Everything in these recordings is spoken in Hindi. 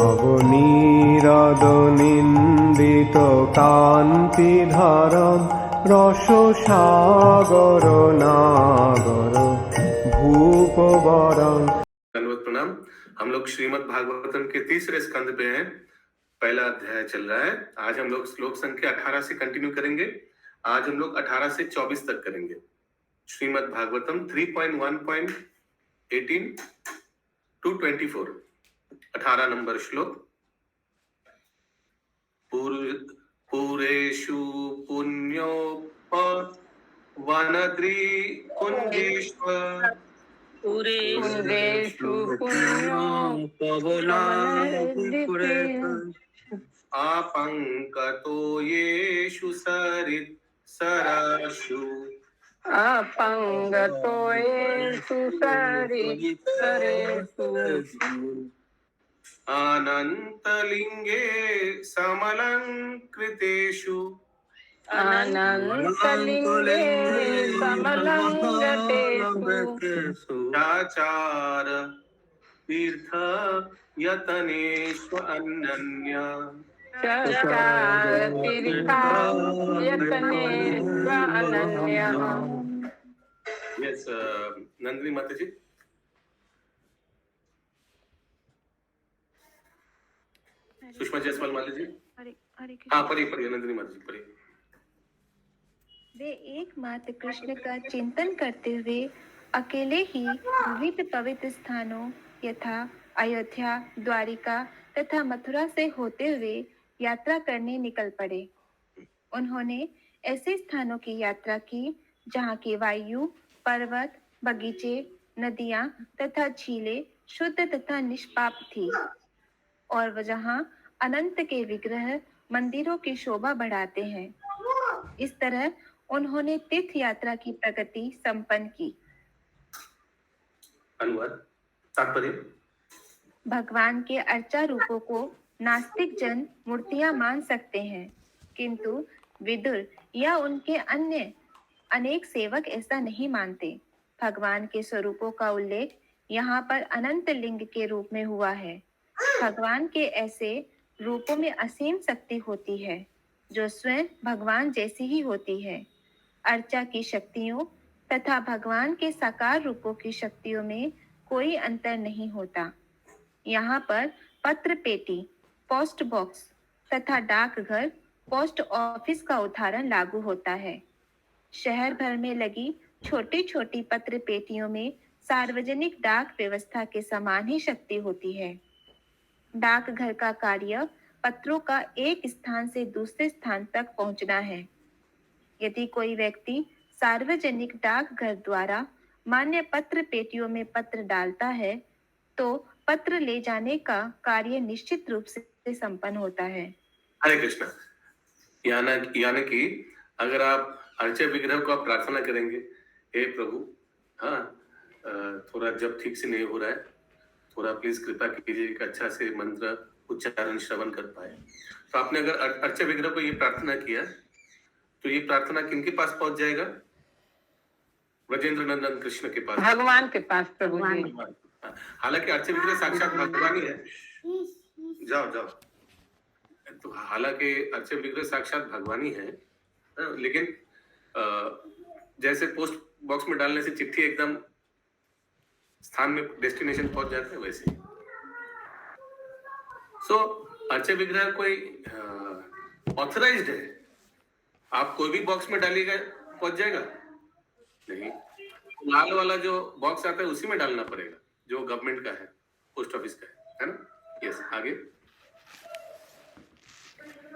নবনীরদ-নিন্দিত কান্তিধারম রসসাগর নাগর भूपवरं। धन्यवाद प्रणाम। हम लोग श्रीमद् भागवतम के तीसरे स्कंद पे हैं। पहला अध्याय चल रहा है। आज हम लोग श्लोक संख्या 18 से कंटिन्यू करेंगे। आज हम लोग 18 से 24 तक करेंगे। श्रीमद् भागवतम 3.1.18 to 24, 18 नंबर श्लोक। पूरेषु पुण्योपवनद्रि कुञ्जेष्व पुरेषु पुण्योपवनाद्रिपुरे आपङ्कतो येषु सरित्सराशु अपङ्गतो येषु सरित्सरेषु अनन्तलिङ्गे समलङ्कृतेषु अनन्तलिङ्गे समलङ्कृतेषु चाचार तीर्थयतनेषु अनन्या तीर्थयतनेषु अनन्या। यस नंदिनी माता जी। सुषमा जायसवाल माता जी। हाँ पढ़िए नंदिनी माता जी पढ़िए। वे एकमात्र कृष्ण का चिंतन करते हुए अकेले ही विविध पवित्र स्थानों यथा अयोध्या, द्वारिका तथा मथुरा से होते हुए यात्रा करने निकल पड़े। उन्होंने ऐसे स्थानों की यात्रा की जहाँ की वायु, पर्वत, बगीचे, नदियाँ तथा झीलें शुद्ध तथा निष्पाप थी और जहाँ अनंत के विग्रह मंदिरों की शोभा बढ़ाते हैं। इस तरह उन्होंने तीर्थ यात्रा की प्रगति संपन्न की। अनुवाद तात्पर्य। भगवान के अर्चा रूपों को नास्तिक जन मूर्तियां मान सकते हैं, किंतु विदुर या उनके अन्य अनेक सेवक ऐसा नहीं मानते। भगवान के स्वरूपों का उल्लेख यहाँ पर अनंत लिंग के रूप में हुआ है। भगवान के ऐसे रूपों में असीम शक्ति होती है जो स्वयं भगवान जैसी ही होती है। अर्चा की शक्तियों तथा भगवान के साकार रूपों की शक्तियों में कोई अंतर नहीं होता। यहाँ पर पत्र पेटी, पोस्ट बॉक्स तथा डाकघर, पोस्ट ऑफिस का उदाहरण लागू होता है। शहर भर में लगी छोटी छोटी पत्र पेटियों में सार्वजनिक डाक व्यवस्था के समान ही शक्ति होती है। डाकघर का कार्य पत्रों का एक स्थान से दूसरे स्थान तक पहुंचना है। यदि कोई व्यक्ति सार्वजनिक डाकघर द्वारा मान्य पत्र पेटियों में पत्र डालता है तो पत्र ले जाने का कार्य निश्चित रूप से संपन्न होता है। हरे कृष्णा। यानी कि अगर आप अर्चा विग्रह को आप प्रार्थना करेंगे, हे प्रभु, हाँ थोड़ा जब ठीक से नहीं हो रहा है, थोड़ा प्लीज कृपा कीजिए कि अच्छा से मंत्र उच्चारण श्रवण कर पाए। तो आपने अगर अर्चा विग्रह को ये प्रार्थना किया तो ये प्रार्थना किनके पास पहुंच जाएगा? ब्रजेंद्र नंदन कृष्ण के पास, भगवान के पास प्रभु जी। हालांकि अर्चा विग्रह साक्षात भगवान ही है। जाओ तो हालांकि अर्चा विग्रह साक्षात भगवान ही है, लेकिन जैसे पोस्ट बॉक्स में डालने से चिट्ठी एकदम स्थान में डेस्टिनेशन पहुंच जाते हैं वैसे। सो अर्चा विग्रह कोई ऑथराइज्ड है। आप कोई भी बॉक्स में डालिएगा पहुंच जाएगा नहीं। लाल वाला जो बॉक्स आता है उसी में डालना पड़ेगा जो गवर्नमेंट का है, पोस्ट ऑफिस का है ना। यस आगे।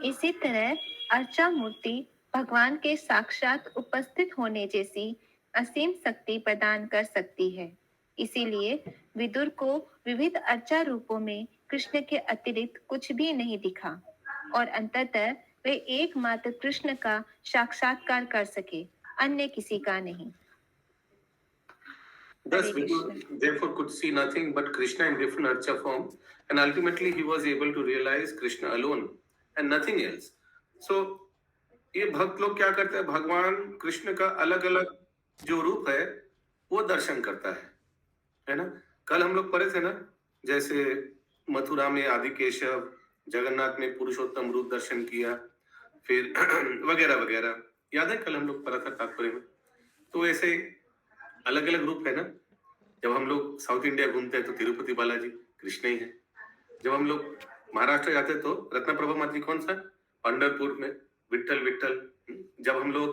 इसी तरह अर्चा मूर्ति भगवान के साक्षात उपस्थित होने जैसी असीम शक्ति प्रदान कर सकती है। इसीलिए विदुर को विविध अर्चा रूपों में कृष्ण के अतिरिक्त कुछ भी नहीं दिखा और अंततः वे एकमात्र कृष्ण का साक्षात्कार कर सके, अन्य किसी का नहीं। Thus Vidur therefore could see nothing but Krishna in different archa forms, and ultimately he was able to realize Krishna alone and nothing else. So ये भक्त लोग क्या करते हैं? भगवान कृष्ण का अलग अलग जो रूप है वो दर्शन करता है ना। कल हम लोग पढ़े थे ना, जैसे मथुरा में आदि केशव, जगन्नाथ में पुरुषोत्तम रूप दर्शन किया, फिर वगैरह वगैरह। याद है कल हम लोग पढ़ा था तात्पर्य में। तो ऐसे अलग अलग रूप है ना। जब हम लोग साउथ इंडिया घूमते हैं तो तिरुपति बालाजी कृष्ण ही है। जब हम लोग महाराष्ट्र जाते हैं तो रत्नप्रभा माता कौन सा, पंढरपुर में विट्ठल विट्ठल। जब हम लोग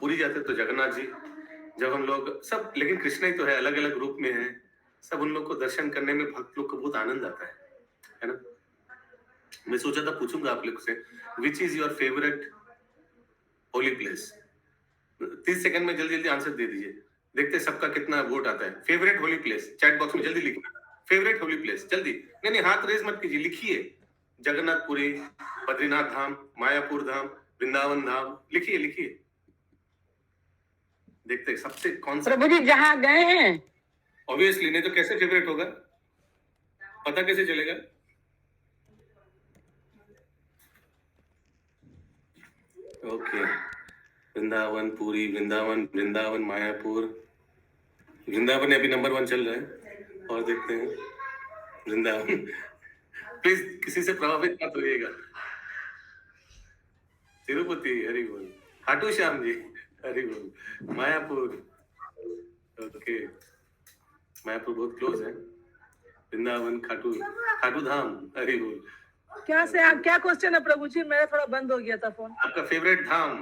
पुरी जाते हैं तो जगन्नाथ जी। जब हम लोग सब, लेकिन कृष्ण ही तो है, अलग अलग रूप में है सब। उन लोग को दर्शन करने में भक्त लोग को बहुत आनंद आता है ना। मैं सोचा था पूछूंगा आप लोग से, which is your favourite holy place. 30 second में जल्दी जल्दी आंसर दे दीजिए, देखते हैं सबका कितना वोट आता है। Favourite holy place chat box में जल्दी लिखिए, फेवरेट होली प्लेस जल्दी। नहीं नहीं, हाथ रेज मत कीजिए, लिखिए। जगन्नाथपुरी, बद्रीनाथ धाम, मायापुर धाम, वृंदावन धाम, लिखिए लिखिए। देखते हैं सबसे कौन सा। प्रभु जी जहाँ गए हैं। ऑब्वियसली, नहीं तो कैसे फेवरेट होगा, पता कैसे चलेगा। ओके, वृंदावन, पुरी, वृंदावन, वृंदावन, मायापुर। वृंदावन अभी नंबर 1 चल रहा है। और देखते हैं वृंदावन। प्लीज किसी से प्रभावित मत होइएगा। तिरुपति, हरि बोल। खाटू श्याम जी, हरि बोल। मायापुर, ओके, मायापुर बहुत क्लोज है। वृंदावन, खाटू खाटू धाम, हरि बोल। क्या क्वेश्चन है प्रभु जी? मेरा थोड़ा बंद हो गया था फोन। आपका फेवरेट धाम।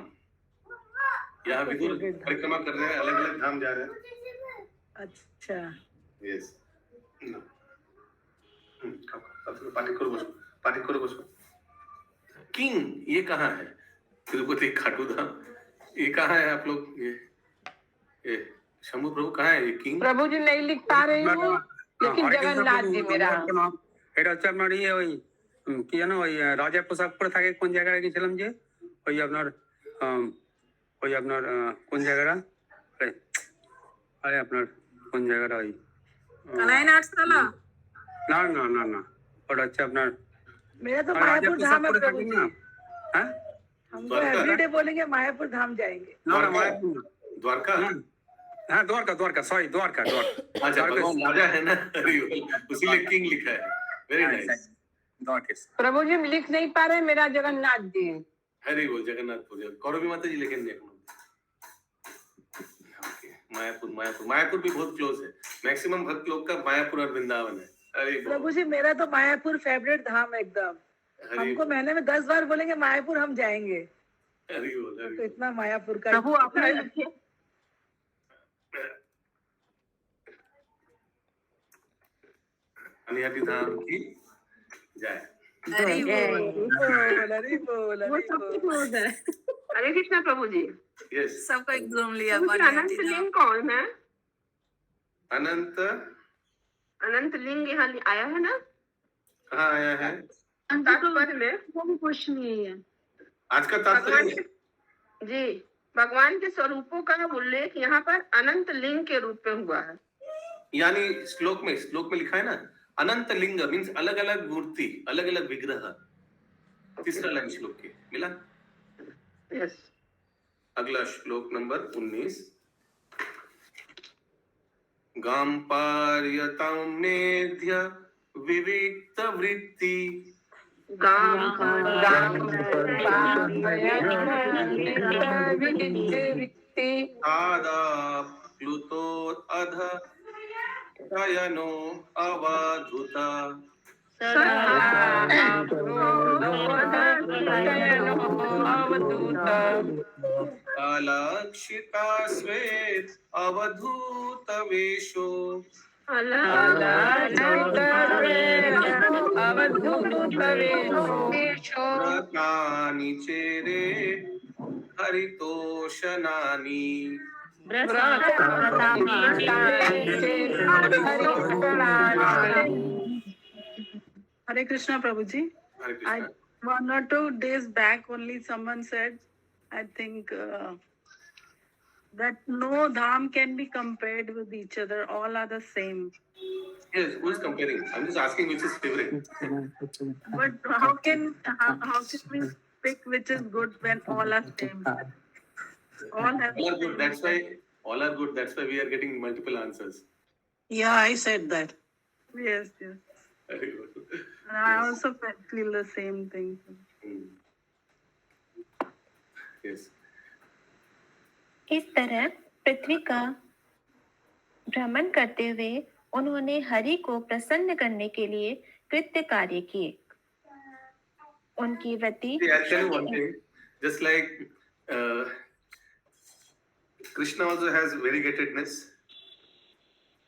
यहाँ विदुर परिक्रमा कर रहे हैं, अलग अलग धाम जा रहे हैं। अच्छा, यस। पाठी करो बसो। किंग, ये कहाँ है? तिरुपति, खाटू धाम, ये कहाँ है आप लोग? ये शंभू प्रभु कहाँ है ये किंग? प्रभु जी नहीं लिख पा रही हूँ, लेकिन जगन्नाथ जी मेरा। এটা হচ্ছে আপনার ইয়ে ওই কি জানো ওই রাজা পোশাক পরে থাকে কোন জায়গায় গেছিলাম যে ওই আপনার কোন জায়গাটা আরে আপনার কোন জায়গাটা ওই कलाइन आर्ट्स वाला। না না না না ওটা হচ্ছে আপনার मेरा तो রাজা मायापुर পোশাক धाम है পরে प्रभु থাকে जी। না হ্যাঁ हम तो एवरीडे बोलेंगे मायापुर धाम जाएंगे। না না মায়াপুর না। द्वारका। हाँ द्वारका सॉरी द्वारका अच्छा, भगवान राजा है ना, हरि बोल, उसीलिए किंग लिखा है। Very nice. द्वारका प्रभु जी लिख नहीं पा रहे, मेरा जगन्नाथ जी। हरि बोल, जगन्नाथपुर। कौरवी माता जी लिखेंगे। मायापुर भी बहुत क्लोज है। मैक्सिमम भक्त लोग का मायापुर और वृंदावन है। हरि बोल। प्रभु जी मेरा तो मायापुर फेवरेट धाम है एकदम। हरि हमको महीने में 10 बार बोलेंगे मायापुर हम जाएंगे। हरि बोल, हरि तो बोल। इतना मायापुर का प्रभु आपने लिखे। अनियाती धाम की जय। हरि बोल, हरि बोल, वो हरि सबसे बोल। क्लोज है। हरे कृष्णा प्रभु जी। यस। सबका एग्जाम लिया प्रभु जी, बानी अनंत आती ना। लिंग कौन है? अनंत अनंत लिंग यहाँ आया है ना कहाँ आया है? तात्पर्य में? वो भी कुछ नहीं है। आज का भगवान तात्पर्य के, जी, भगवान के स्वरूपों का उल्लेख यहाँ पर अनंत लिंग के रूप में हुआ है। यानी श्लोक में लिखा है ना, अनंत लिंग मीन्स अलग अलग मूर्ति, अलग अलग विग्रह। तीसरा लाइन श्लोक के मिला। यस। अगला श्लोक नंबर 19। गाम्पार्यतां नेध्य विविक्त वृत्ति आदा प्लुतो अध शयनो अवधूता अलक्षिता श्वेत अवधूत वेशो व्रतानि चेरे हरितोषणानि। Hare Krishna Prabhu ji. Hare I Krishna. 1 or 2 days back only someone said, I think that no dham can be compared with each other. All are the same. Yes, who is comparing? I'm just asking which is favorite. But how can we pick which is good when all are same? All have All are good. That's why all are good. That's why we are getting multiple answers. Yeah, I said that. yes, yes. Very good. And I also feel the same thing. Yes. इस तरह पृथ्वी का भ्रमण करते हुए उन्होंने हरि को प्रसन्न करने के लिए कृत्य कार्य किए। उनकी वृत्ति See, I'll tell you one thing. Just like Krishna also has variegatedness.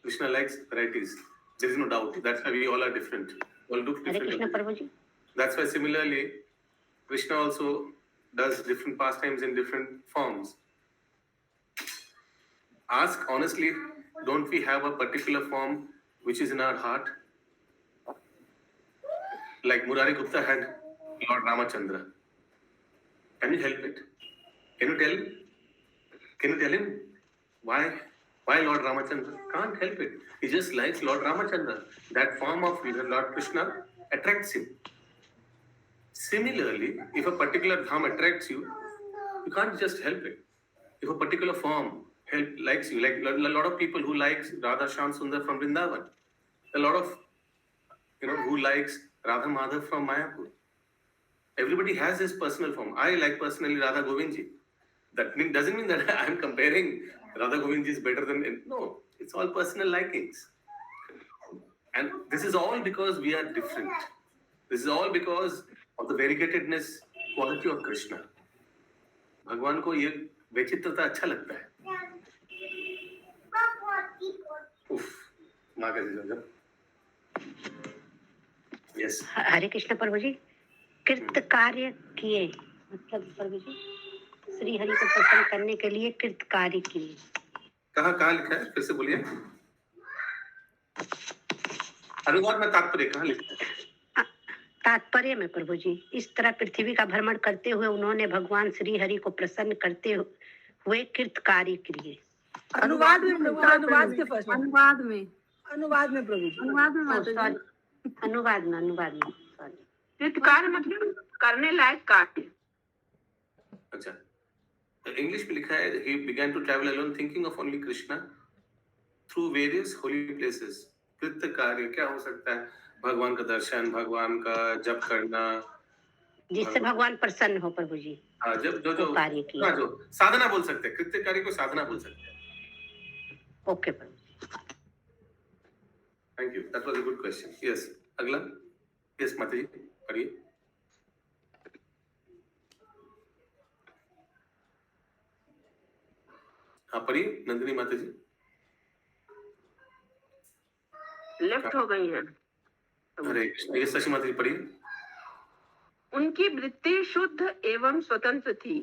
Krishna likes varieties. There is no doubt. That's why we all are different. All look Hare Krishna different. Prabhu ji. That's why similarly, Krishna also does different pastimes in different forms. Ask honestly, don't we have a particular form which is in our heart? Like Murari Gupta had Lord Ramachandra. Can you help it? Can you tell? Can you tell him why Lord Ramachandra? Can't help it. He just likes Lord Ramachandra. That form of Lord Krishna attracts him. Similarly, if a particular dham attracts you, you can't just help it. If a particular form likes you, like a lot of people who likes Radha Shyam Sundar from Vrindavan, a lot of who likes Radha Madhav from Mayapur. Everybody has his personal form. I like personally Radha Govindji. That doesn't mean that I'm comparing Radha Govindji is better than no. It's all personal likings, and this is all because we are different. This is all because of the variegatedness quality of Krishna. भगवान को ये वैचित्रता अच्छा लगता है. उफ, माँ कैसे समझा? Yes. हरे कृष्ण प्रभु जी। कृत कार्य किए मतलब प्रभु जी श्री हरि को प्रसन्न करने के लिए कृत कार्य किए। कहाँ लिखा है? फिर से बोलिए। अनुवाद में तात्पर्य कहाँ लिखा है? तात्पर्य में प्रभु जी इस तरह पृथ्वी का भ्रमण करते हुए उन्होंने भगवान श्री हरि को प्रसन्न करते हुए कृत कार्य किए। अनुवाद में प्रभु, अनुवाद के फर्स्ट अनुवाद में प्रभु जी, अनुवाद में माता जी। अनुवाद में सॉरी। कृतकार्य मतलब करने लायक कार्य। अच्छा, इंग्लिश में लिखा है he began to travel alone thinking of only Krishna through various holy places. कृत्य कार्य क्या हो सकता है? भगवान का दर्शन, भगवान का जप करना, जिससे भगवान प्रसन्न हो प्रभु जी। हाँ, जब जो कार्य किया। जो साधना बोल सकते हैं, कृत्य कार्य को साधना बोल सकते हैं। ओके प्रभु जी। Thank you, that was a good question. Yes, अगला। यस माता जी, पढ़िए। हाँ पढ़िए नंदिनी माता जी। लेफ्ट हो गई हैं। हरे कृष्ण। ये शशि माता जी पढ़िए। उनकी वृत्ति शुद्ध एवं स्वतंत्र थी।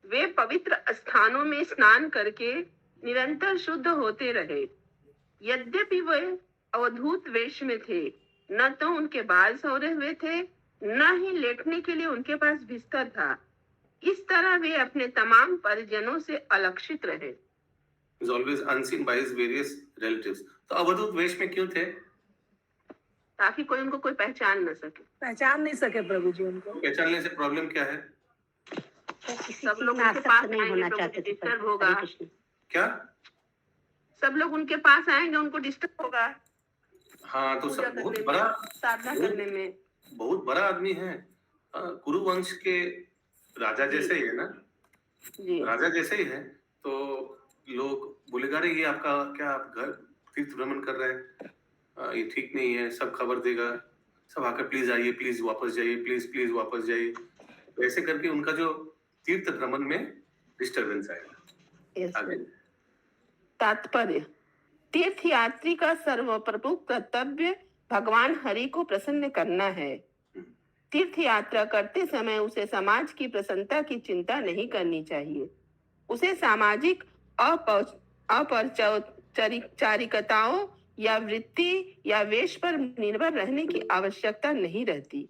वे पवित्र स्थानों में स्नान करके निरंतर शुद्ध होते रहे। यद्यपि वे अवधूत वेश में थे, न तो उनके बाल सौरे हुए थे, न ही लेटने के लिए उनके पास बिस्तर था। इस तरह वे अपने तमाम परिजनों से अलक्षित रहे। Is always unseen by his various relatives. तो अवधूत वेश में क्यों थे? ताकि कोई उनको कोई पहचान न सके। पहचान नहीं सके प्रभु जी उनको। पहचानने से प्रॉब्लम क्या है? सब लोग उनके पास नहीं होना आएंगे, चाहते थे डिस्टर्ब होगा। क्या? सब लोग उनके पास आएंगे, उनको डिस्टर्ब होगा। हाँ, तो सब बहुत बड़ा साधना करने में बहुत बड़ा आदमी है। कुरु वंश के राजा जैसे ही है ना जी। राजा जैसे ही है। तो लोग बोलेगा अरे ये आपका क्या, आप घर तीर्थ भ्रमण कर रहे हैं, ये ठीक नहीं है, सब खबर देगा, सब आकर प्लीज आइए, प्लीज वापस जाइए, प्लीज वापस जाइए। ऐसे करके उनका जो तीर्थ भ्रमण में डिस्टरबेंस आएगा। आगे। तात्पर्य, तीर्थ यात्री का सर्वप्रमुख कर्तव्य भगवान हरि को प्रसन्न करना है। तीर्थ यात्रा करते समय उसे समाज की प्रसन्नता की चिंता नहीं करनी चाहिए। उसे सामाजिक औपचारिकताओं या वृत्ति या वेश पर निर्भर रहने की आवश्यकता नहीं रहती।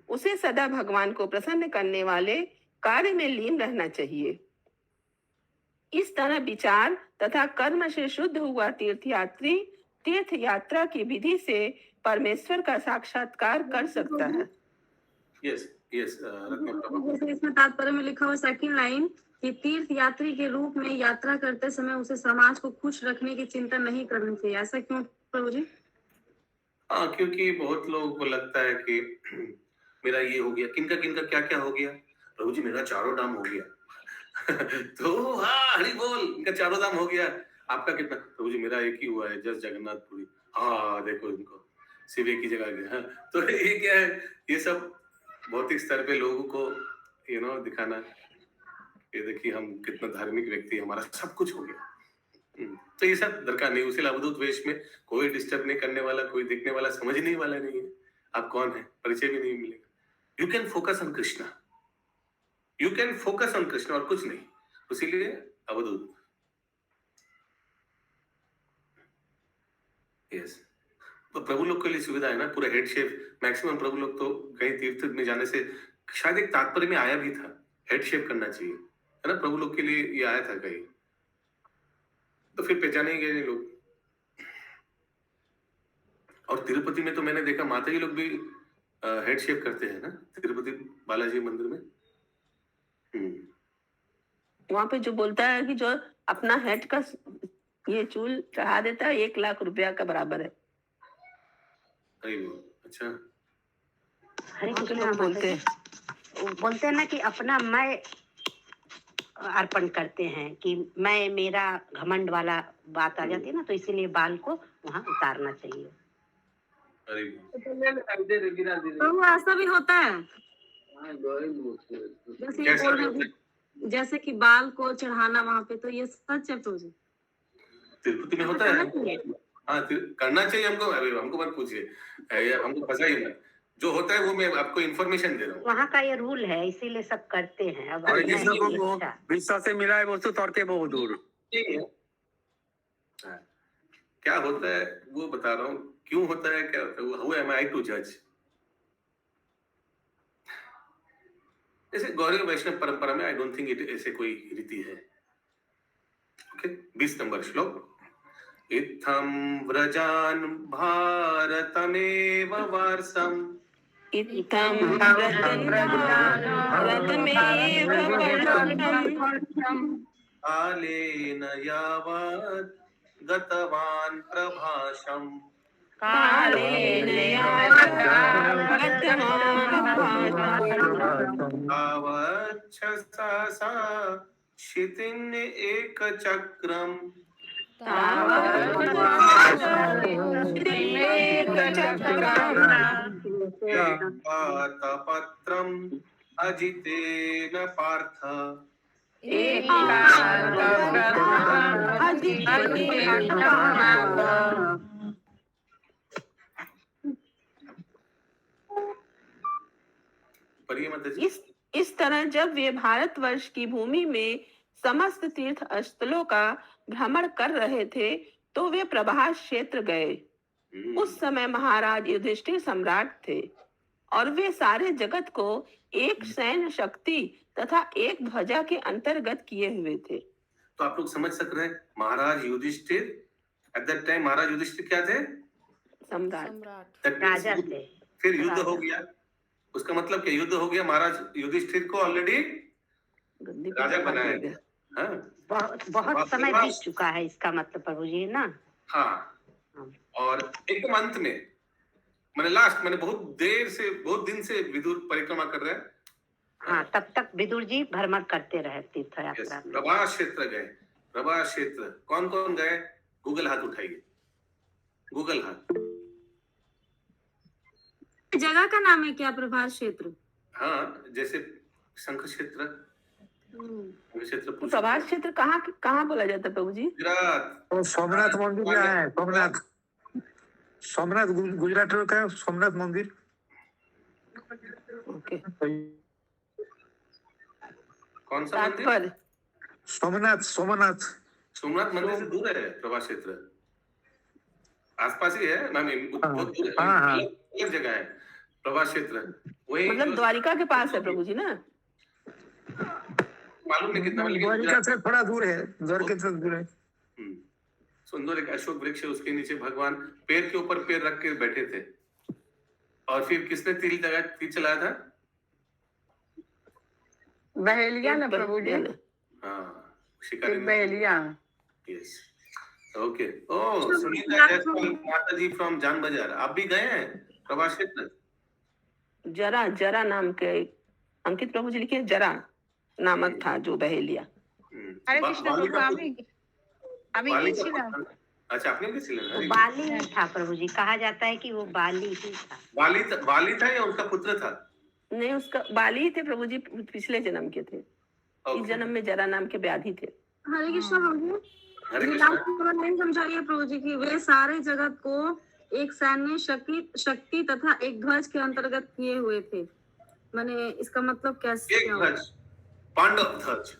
उसे सदा भगवान को प्रसन्न करने वाले कार्य में लीन रहना चाहिए। इस तरह विचार तथा कर्म से शुद्ध हुआ तीर्थयात्री तीर्थ यात्रा की विधि से परमेश्वर का साक्षात्कार कर सकता है। यस जैसे इसमें तात्पर्य में लिखा हुआ सेकंड लाइन कि तीर्थ यात्री के रूप में यात्रा करते समय उसे समाज को खुश रखने की चिंता नहीं करनी चाहिए। ऐसा क्यों प्रभु जी? हाँ, क्योंकि बहुत लोगों को लगता है कि मेरा ये हो गया, किनका किनका क्या क्या हो गया। प्रभु जी मेरा चारों धाम हो गया। तो हाँ हरि बोल, इनका चारों धाम हो गया। आपका कितना? प्रभु जी मेरा एक ही हुआ है, जस्ट जगन्नाथपुरी। हाँ देखो इनको सिर्फ एक ही जगह गया। हाँ, तो ये क्या है, ये सब भौतिक स्तर पे लोगों को दिखाना, ये देखिए हम कितना धार्मिक व्यक्ति है, हमारा सब कुछ हो गया। तो ये सब दरकार नहीं। उसे अवधूत वेश में कोई डिस्टर्ब नहीं करने वाला, कोई देखने वाला, समझने वाला नहीं है आप कौन है, परिचय भी नहीं मिलेगा। You can focus on Krishna, you can focus on Krishna और कुछ नहीं। इसीलिए अवधूत। यस, तो प्रभु लोग के लिए सुविधा है ना, पूरा हेड शेप। मैक्सिमम प्रभु लोग तो कहीं तीर्थ में जाने से शायद एक तात्पर्य में आया भी था, हेड शेप करना चाहिए, है ना। प्रभु लोग के लिए ये आया था कहीं, तो फिर पहचाने गए नहीं लोग। और तिरुपति में तो मैंने देखा माता जी लोग भी हेड शेप करते हैं ना, तिरुपति बालाजी मंदिर में। वहां पे जो बोलता है कि जो अपना हेड का ये चूल चढ़ा देता है 1 लाख रुपया का बराबर है। अरे वो अच्छा, हरे वहाँ के कृष्णा लोग बोलते हैं। वो बोलते हैं ना कि अपना मैं अर्पण करते हैं, कि मैं मेरा घमंड वाला बात आ जाती है ना, तो इसीलिए बाल को वहाँ उतारना चाहिए। अरे तो ऐसा भी होता है जैसे ये कैसा बोल रहे हैं, जैसे कि बाल को चढ़ाना वहां पे, तो ये सच है प्रभु जी? तिरुपति में होता है। हाँ करना चाहिए हमको। अरे हमको मत पूछिए, हमको पता ही नहीं जो होता है, वो मैं आपको इन्फॉर्मेशन दे रहा हूँ। वहाँ का ये रूल है, इसीलिए सब करते हैं। अब और अपना जिस ही लोगों को इच्छा। विश्वास से मिला है वो तो तौरते बहुत दूर। हाँ, क्या होता है वो बता रहा हूँ, क्यों होता है, क्या होता है, हु एम आई टू जज। जैसे गौरव वैष्णव परंपरा में आई डोंट थिंक इट ऐसे कोई रीति है। ओके, 20 नंबर श्लोक। इत्थं व्रजान भारतमेव वारसम, इत्थं व्रतमेव वर्षम् कालेन यावत् गतवान् प्रभाषम्, कालेन यावत् तावत् सहसा क्षितिम् एकचक्रम्, पातपत्रम् अजितेन पार्थ, पढ़िए माता जी। इस तरह जब वे भारतवर्ष की भूमि में समस्त तीर्थ स्थलों का भ्रमण कर रहे थे, तो वे प्रभास क्षेत्र गए। उस समय महाराज युधिष्ठिर सम्राट थे और वे सारे जगत को एक सैन्य शक्ति तथा एक ध्वजा के अंतर्गत किए हुए थे। तो आप लोग समझ सक रहे हैं, महाराज युधिष्ठिर एट दैट टाइम, महाराज युधिष्ठिर क्या थे? सम्राट। That means राजा थे। फिर युद्ध हो गया, उसका मतलब क्या, युद्ध हो गया, महाराज युधिष्ठिर को ऑलरेडी राजा बनाया गया। हाँ? बहुत समय बीत चुका है, इसका मतलब प्रभु जी ना। हाँ, और एकदम अंत में मैंने लास्ट, मैंने बहुत देर से, बहुत दिन से विदुर परिक्रमा कर रहे हैं। हाँ, तब तक विदुर जी भ्रमण करते रहे तीर्थ यात्रा में। प्रभास क्षेत्र गए। प्रभास क्षेत्र कौन कौन गए? गूगल हाथ उठाइए, गूगल हाथ। जगह का नाम है क्या प्रभास क्षेत्र? हाँ, जैसे शंख क्षेत्र, क्षेत्र तो प्रभास क्षेत्र कहाँ बोला जाता है प्रभु जी? गुजरात। तो सोमनाथ मंदिर क्या है? सोमनाथ गुजरात का सोमनाथ मंदिर। ओके, कौन सा मंदिर? तात्पर्य सोमनाथ सोमनाथ मंदिर से दूर है प्रभास क्षेत्र, आसपास ही है मैम, बहुत दूर है, हाँ। अलग जगह है प्रभास क्षेत्र। वही मतलब द्वारिका के पास है प्रभु जी ना? मालूम नहीं कितना, लेकिन द्वारिका से थोड़ा दूर है, द्वारिका से दूर है। सुंदर एक अशोक वृक्ष है, उसके नीचे भगवान पैर के ऊपर पैर रख के बैठे थे। और फिर किसने तीर चलाया था? बहेलिया ना प्रभु जी। हाँ, शिकारी ने। बहेलिया। Yes, okay. Oh, Sunita Jaiswal माता जी फ्रॉम जान बाजार, आप भी गए हैं प्रभास क्षेत्र? जरा जरा नाम के अंकित प्रभु जी लिखे जरा नामक था जो बहेलिया। हरे कृष्ण बाली प्रभु का আমি बाली का গিয়েছিলাম पुत्र- अच्छा, आपने भी सिला? वो अरे, बाली ही था प्रभु जी, कहा जाता है कि वो बाली ही था। बाली था या उनका पुत्र था? नहीं, उसका बाली ही थे प्रभु जी, पिछले जन्म के थे। इस ओके। जन्म में जरा नाम के व्याधि थे। हरे कृष्णा प्रभु हरे जी, कृष्णा। लास्ट खबर नहीं समझाइए प्रभु जी की वे सारे जगत को एक सैन्य शक्ति तथा एक ध्वज के अंतर्गत किए हुए थे। माने इसका मतलब कैसे एक क्या हुआ? ध्वज, पांडव ध्वज,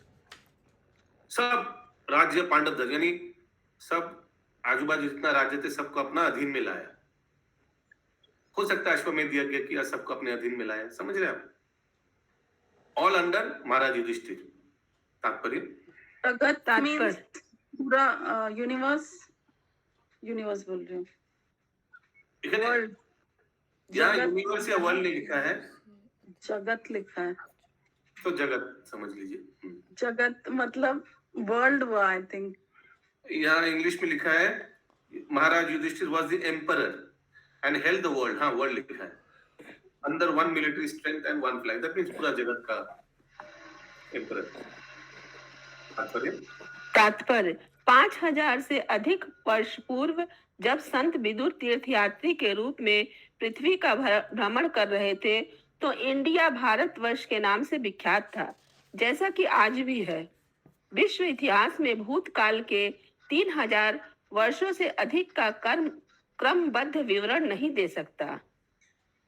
सब राज्य पांडव ध्वज, यानी सब आजू बाजू जितना राज्य थे सबको अपना अधीन में लाया। हो सकता है अश्वमेध यज्ञ किया, सबको अपने अधीन में लाया। समझ रहे आप? ऑल अंडर महाराज युधिष्ठिर। तात्पर्य जगत तात्पर्य मीन्स पूरा यूनिवर्स बोल रही हूँ। वर्ल्ड, यहाँ जगत यूनिवर्स या वर्ल्ड नहीं लिखा है, जगत लिखा है। तो जगत समझ लीजिए। जगत मतलब वर्ल्ड हुआ आई थिंक। यहाँ इंग्लिश में लिखा है Maharaj Yudhishthir was the emperor and held the world. हाँ, वर्ल्ड लिखा है, under one military strength and one flag. That means पूरा जगत का एम्परर। तात्पर्य 5000 से अधिक वर्ष पूर्व जब संत विदुर तीर्थयात्री के रूप में पृथ्वी का भ्रमण कर रहे थे तो इंडिया भारतवर्ष के नाम से विख्यात था, जैसा कि आज भी है। विश्व इतिहास में भूतकाल के 3000 वर्षों से अधिक का क्रमबद्ध विवरण नहीं दे सकता,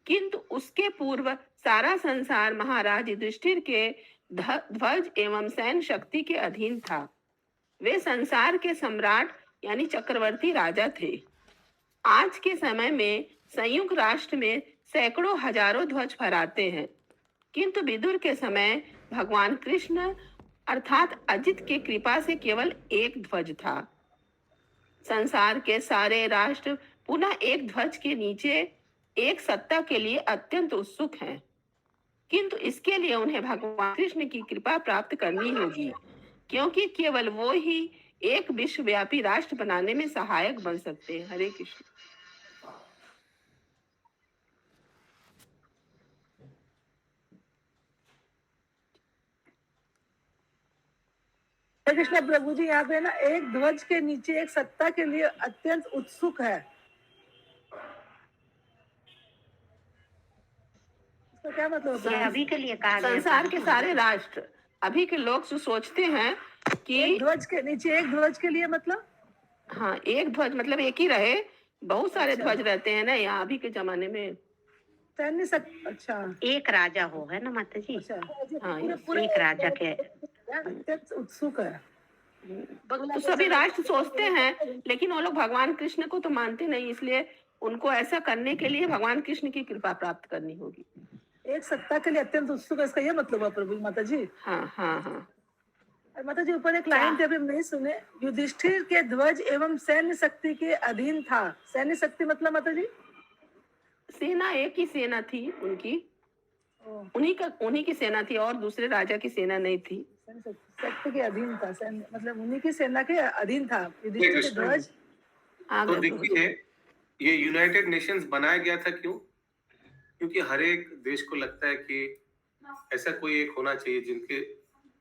किंतु उसके पूर्व सारा संसार महाराज युधिष्ठिर के ध्वज एवं सैन्य शक्ति के अधीन था। वे संसार के सम्राट यानी चक्रवर्ती राजा थे। आज के समय में संयुक्त राष्ट्र में सैकड़ों हजारों ध्वज फहराते हैं, किंतु विदुर के समय भगवान कृष्ण अर्थात अजित के कृपा से केवल एक ध्वज था। संसार के सारे राष्ट्र पुनः एक ध्वज के नीचे एक सत्ता के लिए अत्यंत उत्सुक हैं, किंतु इसके लिए उन्हें भगवान कृष्ण की कृपा प्राप्त करनी होगी, क्योंकि केवल वो ही एक विश्वव्यापी राष्ट्र बनाने में सहायक बन सकते हैं। हरे कृष्ण। हरे कृष्ण प्रभु जी, यहाँ पे ना एक ध्वज के नीचे एक सत्ता के लिए अत्यंत उत्सुक है, इसका क्या मतलब ये है? अभी के लिए कहा गया संसार था। के सारे राष्ट्र, अभी के लोग जो सोचते हैं कि एक ध्वज के नीचे एक ध्वज के लिए मतलब हाँ, एक ध्वज मतलब एक ही रहे, बहुत सारे ध्वज रहते हैं ना यहाँ अभी के जमाने में। सैन्य शक्ति। अच्छा एक राजा हो, है ना माता जी? अच्छा, हाँ, एक राजा के अत्यंत उत्सुक है। तो सभी राष्ट्र सोचते हैं, लेकिन वो लोग भगवान कृष्ण को तो मानते नहीं, इसलिए उनको ऐसा करने के लिए भगवान कृष्ण की कृपा प्राप्त करनी होगी। एक सत्ता के लिए अत्यंत उत्सुक है, इसका ये मतलब है प्रभु माता जी? हाँ हाँ हाँ। और माता जी ऊपर एक लाइन थी अभी नहीं सुने, युधिष्ठिर के ध्वज एवं सैन्य शक्ति के अधीन था। सैन्य शक्ति मतलब माता जी? सेना एक ही सेना थी उनकी, उन्हीं की सेना थी और दूसरे राजा की सेना नहीं थी। सैन्य शक्ति के अधीन था, सैन्य मतलब उन्हीं की सेना के अधीन था युधिष्ठिर के ध्वज। तो देखिए, ये यूनाइटेड नेशंस बनाया गया था क्यों? क्योंकि हर एक देश को लगता है कि ऐसा कोई एक होना चाहिए जिनके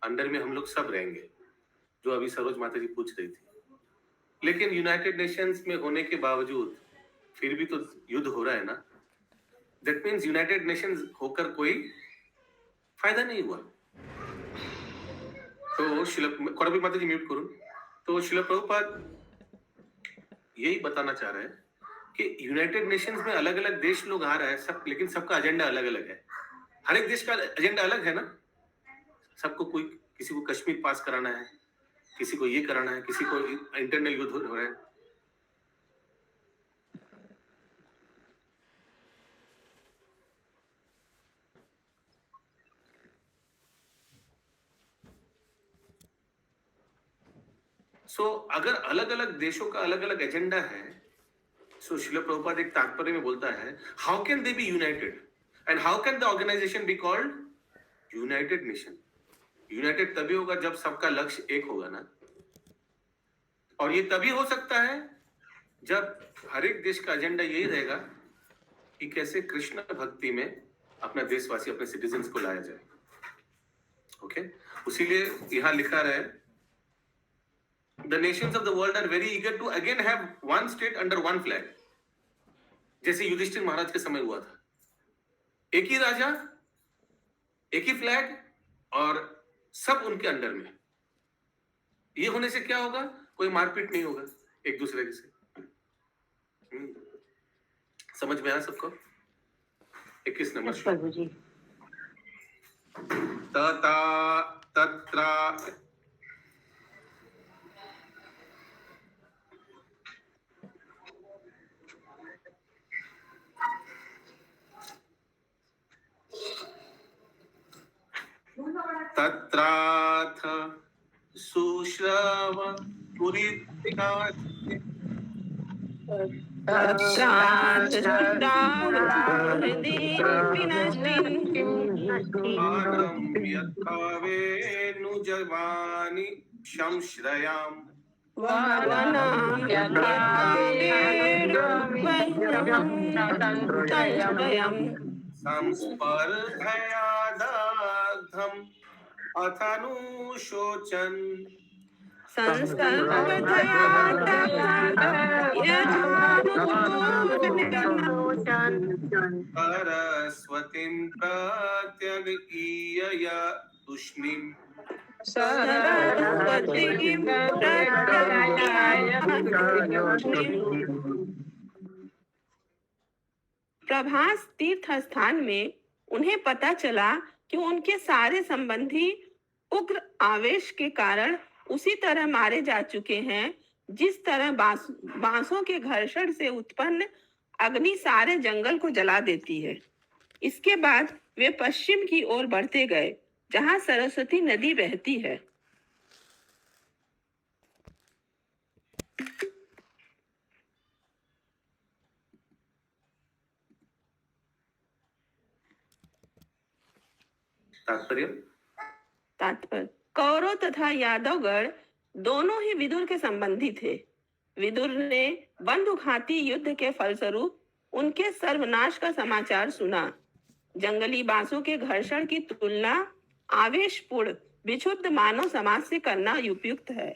अंडर में हम लोग सब रहेंगे, जो अभी सरोज माता जी पूछ रही थी। लेकिन यूनाइटेड नेशंस में होने के बावजूद फिर भी तो युद्ध हो रहा है ना। दैट मीन्स यूनाइटेड नेशंस होकर कोई फायदा नहीं हुआ। तो कौरवी माता जी म्यूट करूं। तो शिल प्रभुपाद यही बताना चाह रहे हैं कि यूनाइटेड नेशंस में अलग अलग देश लोग आ रहे हैं सब, लेकिन सबका एजेंडा अलग अलग है। हर एक देश का एजेंडा अलग है ना। सबको कोई, किसी को कश्मीर पास कराना है, किसी को ये कराना है, किसी को इंटरनल युद्ध हो रहा है। सो अगर अलग अलग देशों का अलग अलग एजेंडा है, सो शिल प्रभुपाद एक तात्पर्य में बोलता है, how can they be united and how can the organization be called united nation? United तभी होगा जब सबका लक्ष्य एक होगा ना। और ये तभी हो सकता है जब हर एक देश का एजेंडा यही रहेगा कि कैसे कृष्ण भक्ति में अपना देशवासी, अपने सिटीजन्स को लाया जाए। ओके, उसीलिए यहां लिखा रहे, the nations of the world are very eager to again have one state under one flag, जैसे युधिष्ठिर महाराज के समय हुआ था। एक ही राजा, एक ही फ्लैग और सब उनके अंडर में। ये होने से क्या होगा? कोई मारपीट नहीं होगा एक दूसरे से। समझ में आया सबको? 21 नंबर श्लोक। प्रभु जी। तथा तत्रा तत्राथ सुश्रव पुरीतिकास्ति आनम यथा वेणुजवानि शंश्रयाम् संस्पर्धया दग्धम् अथनुशोचन् सरस्वतीं प्रत्यगीयय तूष्णीम् प्रभास तीर्थ स्थान में उन्हें पता चला कि उनके सारे संबंधी उग्र आवेश के कारण उसी तरह मारे जा चुके हैं जिस तरह बांसों के घर्षण से उत्पन्न अग्नि सारे जंगल को जला देती है। इसके बाद वे पश्चिम की ओर बढ़ते गए जहां सरस्वती नदी बहती है। तात्पर्य कौरव तथा यादवगढ़ दोनों ही विदुर के संबंधी थे। विदुर ने बंधुघाती युद्ध के फलस्वरूप उनके सर्वनाश का समाचार सुना। जंगली बांसों के घर्षण की तुलना आवेशपूर्ण विक्षुब्ध मानव समाज से करना उपयुक्त है।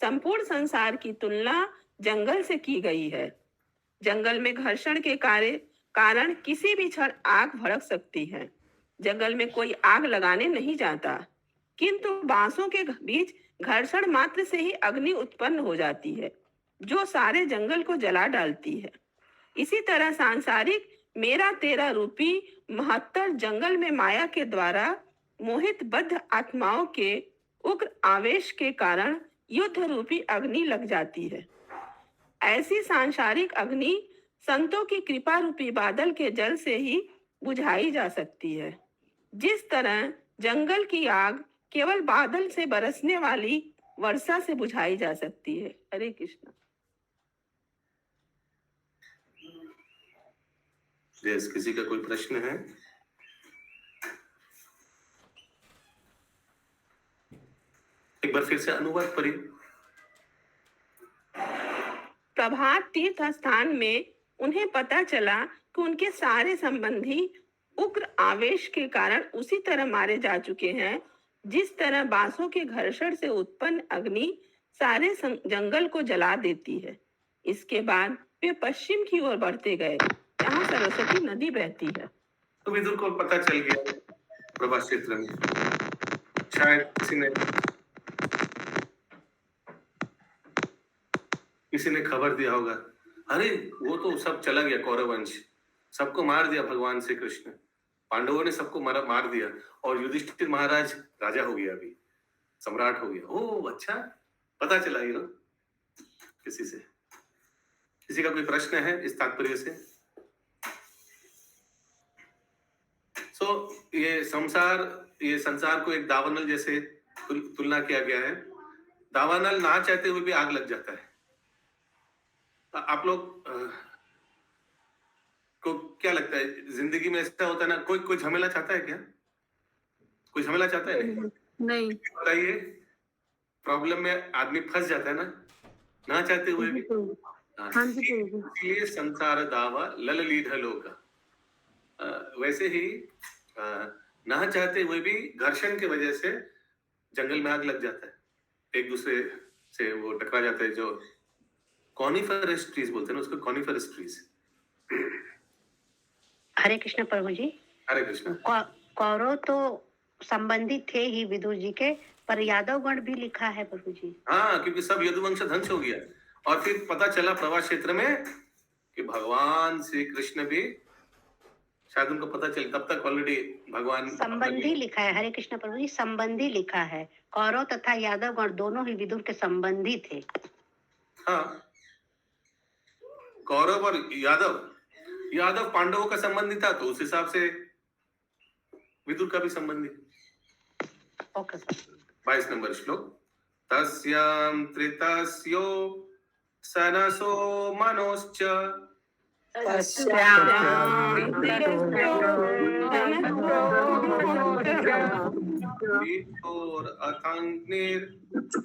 संपूर्ण संसार की तुलना जंगल से की गई है। जंगल में घर्षण के कारण किसी भी क्षण आग भड़क सकती है। जंगल में कोई आग लगाने नहीं जाता, किंतु बांसों के बीच घर्षण मात्र से ही अग्नि उत्पन्न हो जाती है जो सारे जंगल को जला डालती है। इसी तरह सांसारिक मेरा तेरा रूपी महत्तर जंगल में माया के द्वारा मोहित बद्ध आत्माओं के उग्र आवेश के कारण युद्ध रूपी अग्नि लग जाती है। ऐसी सांसारिक अग्नि संतों की कृपा रूपी बादल के जल से ही बुझाई जा सकती है। जिस तरह जंगल की आग केवल बादल से बरसने वाली वर्षा से बुझाई जा सकती है। हरे कृष्ण। किसी का कोई प्रश्न है? एक बार फिर से अनुवाद पढ़िए। प्रभात तीर्थ स्थान में उन्हें पता चला कि उनके सारे संबंधी उग्र आवेश के कारण उसी तरह मारे जा चुके हैं जिस तरह बांसों के घर्षण से उत्पन्न अग्नि सारे जंगल को जला देती है। इसके बाद वे पश्चिम की ओर बढ़ते गए जहां सरस्वती नदी बहती है। तो विदुर को पता चल गया प्रभास क्षेत्र में। शायद किसी ने खबर दिया होगा, अरे वो तो सब चला गया, कौरव वंश सबको मार दिया भगवान श्री कृष्ण, पांडवों ने सबको मार दिया और युधिष्ठिर महाराज राजा हो गया, अभी सम्राट हो गया। ओ अच्छा, पता चला ये ना किसी से। किसी का कोई प्रश्न है इस तात्पर्य से? ये संसार को एक दावानल जैसे तुलना किया गया है। दावानल ना चाहते हुए भी आग लग जाता है। आप लोग को क्या लगता है, जिंदगी में ऐसा होता है ना, कोई झमेला चाहता है क्या? कोई झमेला चाहता है? नहीं। नहीं। बताइए, प्रॉब्लम में आदमी फंस जाता है ना, ना चाहते हुए भी। हाँ जी प्रभु जी। इसलिए संसार दावा लल लीढ़ लोका। वैसे ही ना चाहते हुए भी घर्षण की वजह से जंगल में आग लग जाता है, एक दूसरे से वो टकरा जाते हैं, जो कॉनिफरस ट्रीज बोलते हैं ना उसको, कॉनिफरस ट्रीज। हरे कृष्ण प्रभु जी। हरे कृष्ण। कौरव तो संबंधित थे ही विदुर जी के, पर यादव गण भी लिखा है प्रभु जी। हाँ, क्योंकि सब यदुवंश ध्वंस हो गया और फिर पता चला प्रवास क्षेत्र में कि भगवान श्री कृष्ण भी, शायद उनको पता चल, तब तक ऑलरेडी भगवान संबंधी लिखा है। हरे कृष्ण प्रभु जी, संबंधी लिखा है। कौरव तथा यादव गण दोनों ही विदुर के संबंधी थे। हाँ, कौरव और यादव पांडवों का संबंधी था, तो उस हिसाब से विदुर का भी संबंधी। Okay sir. 22 नंबर श्लोक। तस्यां त्रितस्यो सनसो मनोश्च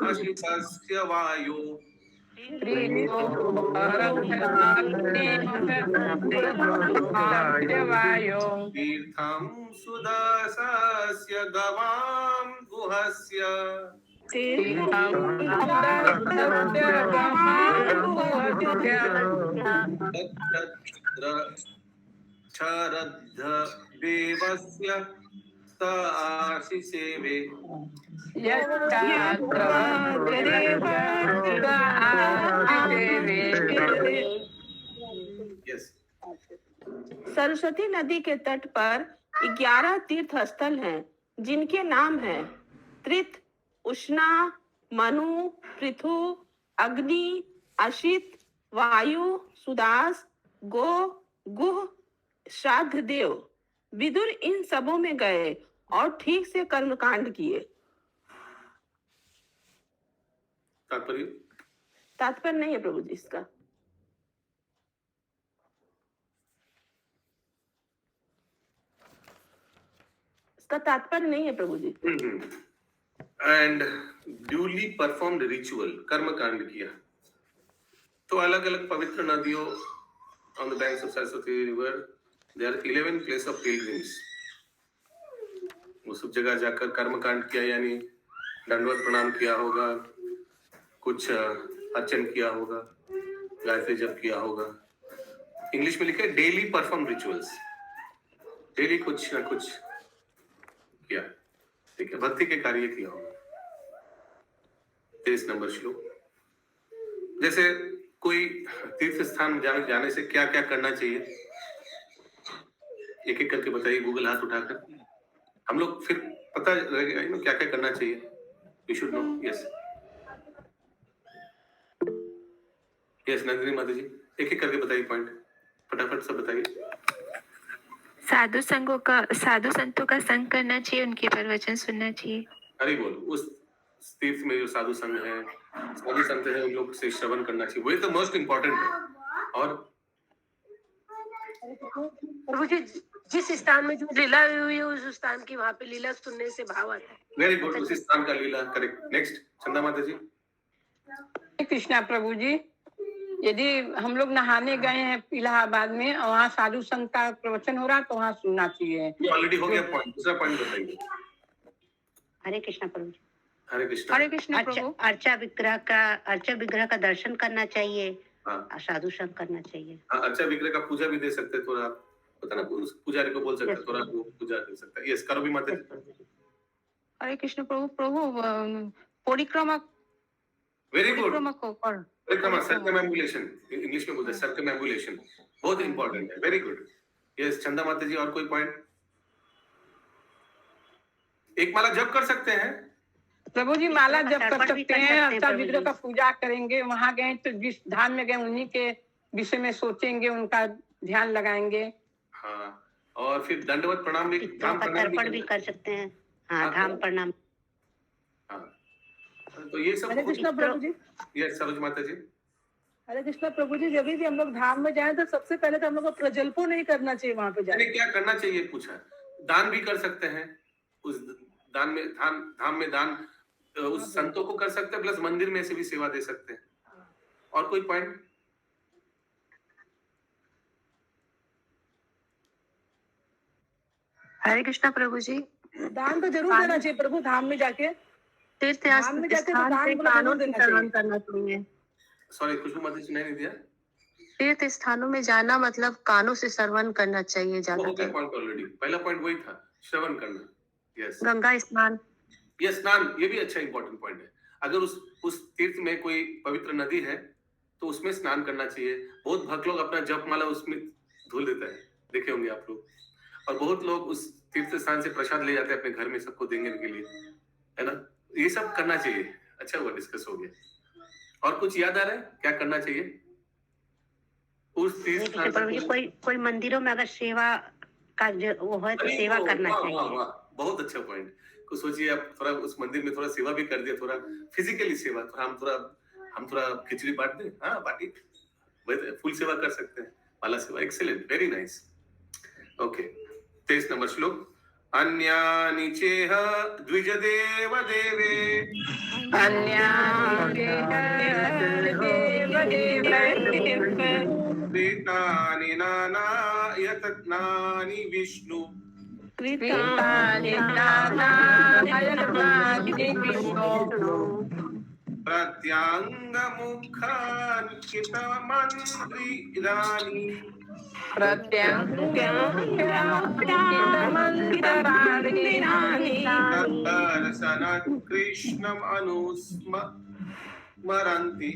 अग्निर्अशितस्य वायु तीर्थं सुदसस्य गवां गुहस्य क्षरद्ध देवस्य स आशिसेवे। यस। सरस्वती नदी के तट पर 11 तीर्थ स्थल हैं, जिनके नाम हैं त्रित, उष्णा, मनु, पृथु, अग्नि, अशित, वायु, सुदास, गो, गुह, श्राद्ध देव। विदुर इन सबों में गए और ठीक से कर्मकांड किए। तात्पर्य नहीं है प्रभु जी इसका। इसका तात्पर्य नहीं है प्रभु जी। एंड ड्यूली परफॉर्म्ड रिचुअल, कर्म कांड किया। तो अलग अलग पवित्र नदियों on the banks of Saraswati river there are 11 place of pilgrims. वो सब जगह जाकर कर्म कांड किया, यानी दंडवत प्रणाम किया होगा, कुछ अर्चन किया होगा, गायत्री जप किया होगा। इंग्लिश में लिखे डेली परफॉर्म रिचुअल्स, डेली कुछ ना कुछ किया, ठीक है, भक्ति के कार्य किया होगा। 23 नंबर श्लोक। जैसे कोई तीर्थ स्थान जाने से क्या क्या करना चाहिए, एक एक करके बताइए, गूगल हाथ उठाकर, हम लोग फिर पता रहेगा क्या क्या करना चाहिए। You should know. Yes yes Nandini माता जी, एक एक करके बताइए, पॉइंट फटाफट सब बताइए। साधु संतों का संग करना चाहिए, उनके प्रवचन सुनना चाहिए। अरे बोल, उस तीर्थ में जो साधु संघ है, साधु संत है, उन लोग से श्रवण करना चाहिए, वही तो मोस्ट इम्पोर्टेंट है। और प्रभु जी, जिस स्थान में जो लीला हुई है उस स्थान की, वहाँ पे लीला सुनने से भाव आता है। वेरी गुड, उसी स्थान का लीला। करेक्ट। नेक्स्ट चंदा माता जी। कृष्णा प्रभु जी, यदि हम लोग नहाने गए हैं इलाहाबाद में और वहाँ साधु संत का प्रवचन हो रहा है तो वहाँ सुनना चाहिए। ये ऑलरेडी हो गया पॉइंट। दूसरा पॉइंट बताइए। हरे कृष्ण प्रभु जी। हरे कृष्ण। हरे कृष्ण प्रभु। अर्चा विग्रह का दर्शन करना चाहिए। हाँ, साधु संग करना चाहिए। अर्चा विग्रह का पूजा भी दे सकते, थोड़ा पता ना, पुजारी को बोल सकते, थोड़ा वो पूजा दे सकता है। यस, करो भी माता जी। हरे कृष्ण प्रभु। परिक्रमा। Very good. परिक्रमा सर्कमएम्बुलेशन, इंग्लिश में बोलते हैं सर्कमएम्बुलेशन, बहुत इंपॉर्टेंट है। Very good. यस चंदा माता जी, और कोई पॉइंट? एक माला जप कर सकते हैं प्रभु जी, माला जप कर सकते हैं, अर्चा विग्रह का पूजा करेंगे। वहाँ गए तो जिस धाम में गए उन्हीं के विषय में सोचेंगे, उनका ध्यान लगाएंगे। हाँ, और फिर दंडवत प्रणाम भी, धाम तर्पण भी कर सकते हैं। हाँ, धाम प्रणाम। हाँ, तो ये सब। हरे कृष्ण प्रभु जी। यस सरोज माता जी। हरे कृष्ण प्रभु जी, जब भी हम लोग धाम में जाए तो सबसे पहले तो हम लोग को प्रजल्पो नहीं करना चाहिए। वहाँ पे जाने क्या करना चाहिए पूछा। दान भी कर सकते हैं, उस दान में धाम में दान उस संतों को कर सकते हैं, प्लस मंदिर में से भी सेवा दे सकते हैं। और कोई पॉइंट? हरे कृष्णा प्रभु जी। दान तो जरूर देना चाहिए प्रभु, धाम में जाके, तीर्थ धाम में जाके तो स्थान दान से बोला कानों जरूर से देना श्रवण चाहिए। करना चाहिए। सॉरी, खुशबू माता जी सुनाई नहीं दिया। तीर्थ स्थानों में जाना मतलब कानों से श्रवण करना चाहिए वो हो गया ज्यादातर। पॉइंट ऑलरेडी, पहला पॉइंट वही था, श्रवण करना। यस, गंगा स्नान। ये स्नान, ये भी अच्छा इंपॉर्टेंट पॉइंट है। अगर उस तीर्थ में कोई पवित्र नदी है तो उसमें स्नान करना चाहिए। बहुत भक्त लोग अपना जप माला उसमें धुल देता है, देखे होंगे आप लोग। और बहुत लोग उस तीर्थ स्थान से प्रसाद ले जाते हैं अपने घर में सबको देने के लिए, है ना। ये सब करना चाहिए। अच्छा हुआ डिस्कस हो गया। और कुछ याद आ रहा है क्या करना चाहिए उस तीर्थ स्थान प्रभु जी, कोई मंदिरों में अगर सेवा का वो है तो सेवा करना चाहिए। वाह, बहुत अच्छा पॉइंट। कुछ सोचिए आप, थोड़ा उस मंदिर में थोड़ा सेवा भी कर दिया, थोड़ा फिजिकली सेवा, हम थोड़ा खिचड़ी बांट दें, हाँ बाटी, फुल सेवा कर सकते हैं, माला सेवा। Excellent, very nice. Okay, 23 number श्लोक। अन्यानि चेह द्विजदेव देवे प्रेतानि नानायतनानि विष्णु प्रत्यांगमुखान्कितमन्त्रिराणि तद्दर्शनात् कृष्णम् अनुस्मरन्ति।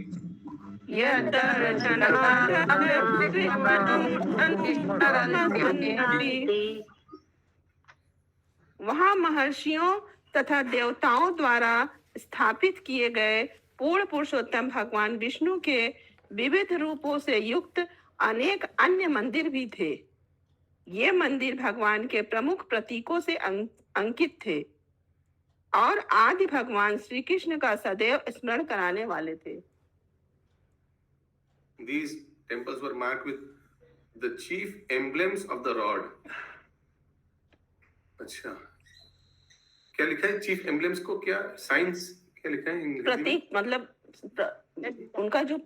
वहाँ महर्षियों तथा देवताओं द्वारा स्थापित किए गए पूर्ण पुरुषोत्तम भगवान विष्णु के विविध रूपों से युक्त अनेक अन्य मंदिर भी थे। ये मंदिर भगवान के प्रमुख प्रतीकों से अंकित थे और आदि भगवान श्री कृष्ण का सदैव स्मरण कराने वाले थे। These temples were marked with the chief emblems of the rod. अच्छा, क्या लिखा है चीफ एम्बलेम्स को? क्या साइंस क्या लिखा है इंग्लिश में? प्रतीक मतलब उनका जो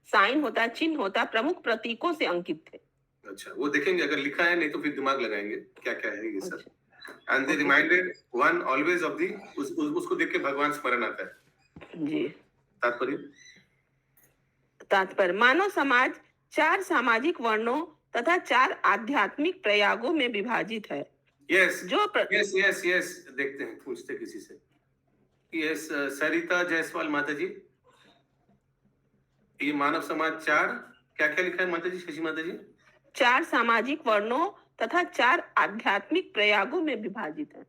साइन होता है, चिन्ह होता है, प्रमुख प्रतीकों से अंकित थे। अच्छा, वो देखेंगे अगर लिखा है, नहीं तो फिर दिमाग लगाएंगे क्या क्या है ये सब। And they reminded one always of the, उसको देख के भगवान स्मरण आता है जी। तात्पर्य मानव समाज 4 सामाजिक वर्णों तथा 4 आध्यात्मिक प्रयागों में विभाजित है। यस देखते हैं, पूछते किसी से। यस, सरिता जायसवाल माता जी, ये मानव समाज 4 क्या क्या लिखा है माता जी, शशि माता जी? 4 सामाजिक वर्णों तथा 4 आध्यात्मिक प्रयागों में विभाजित है।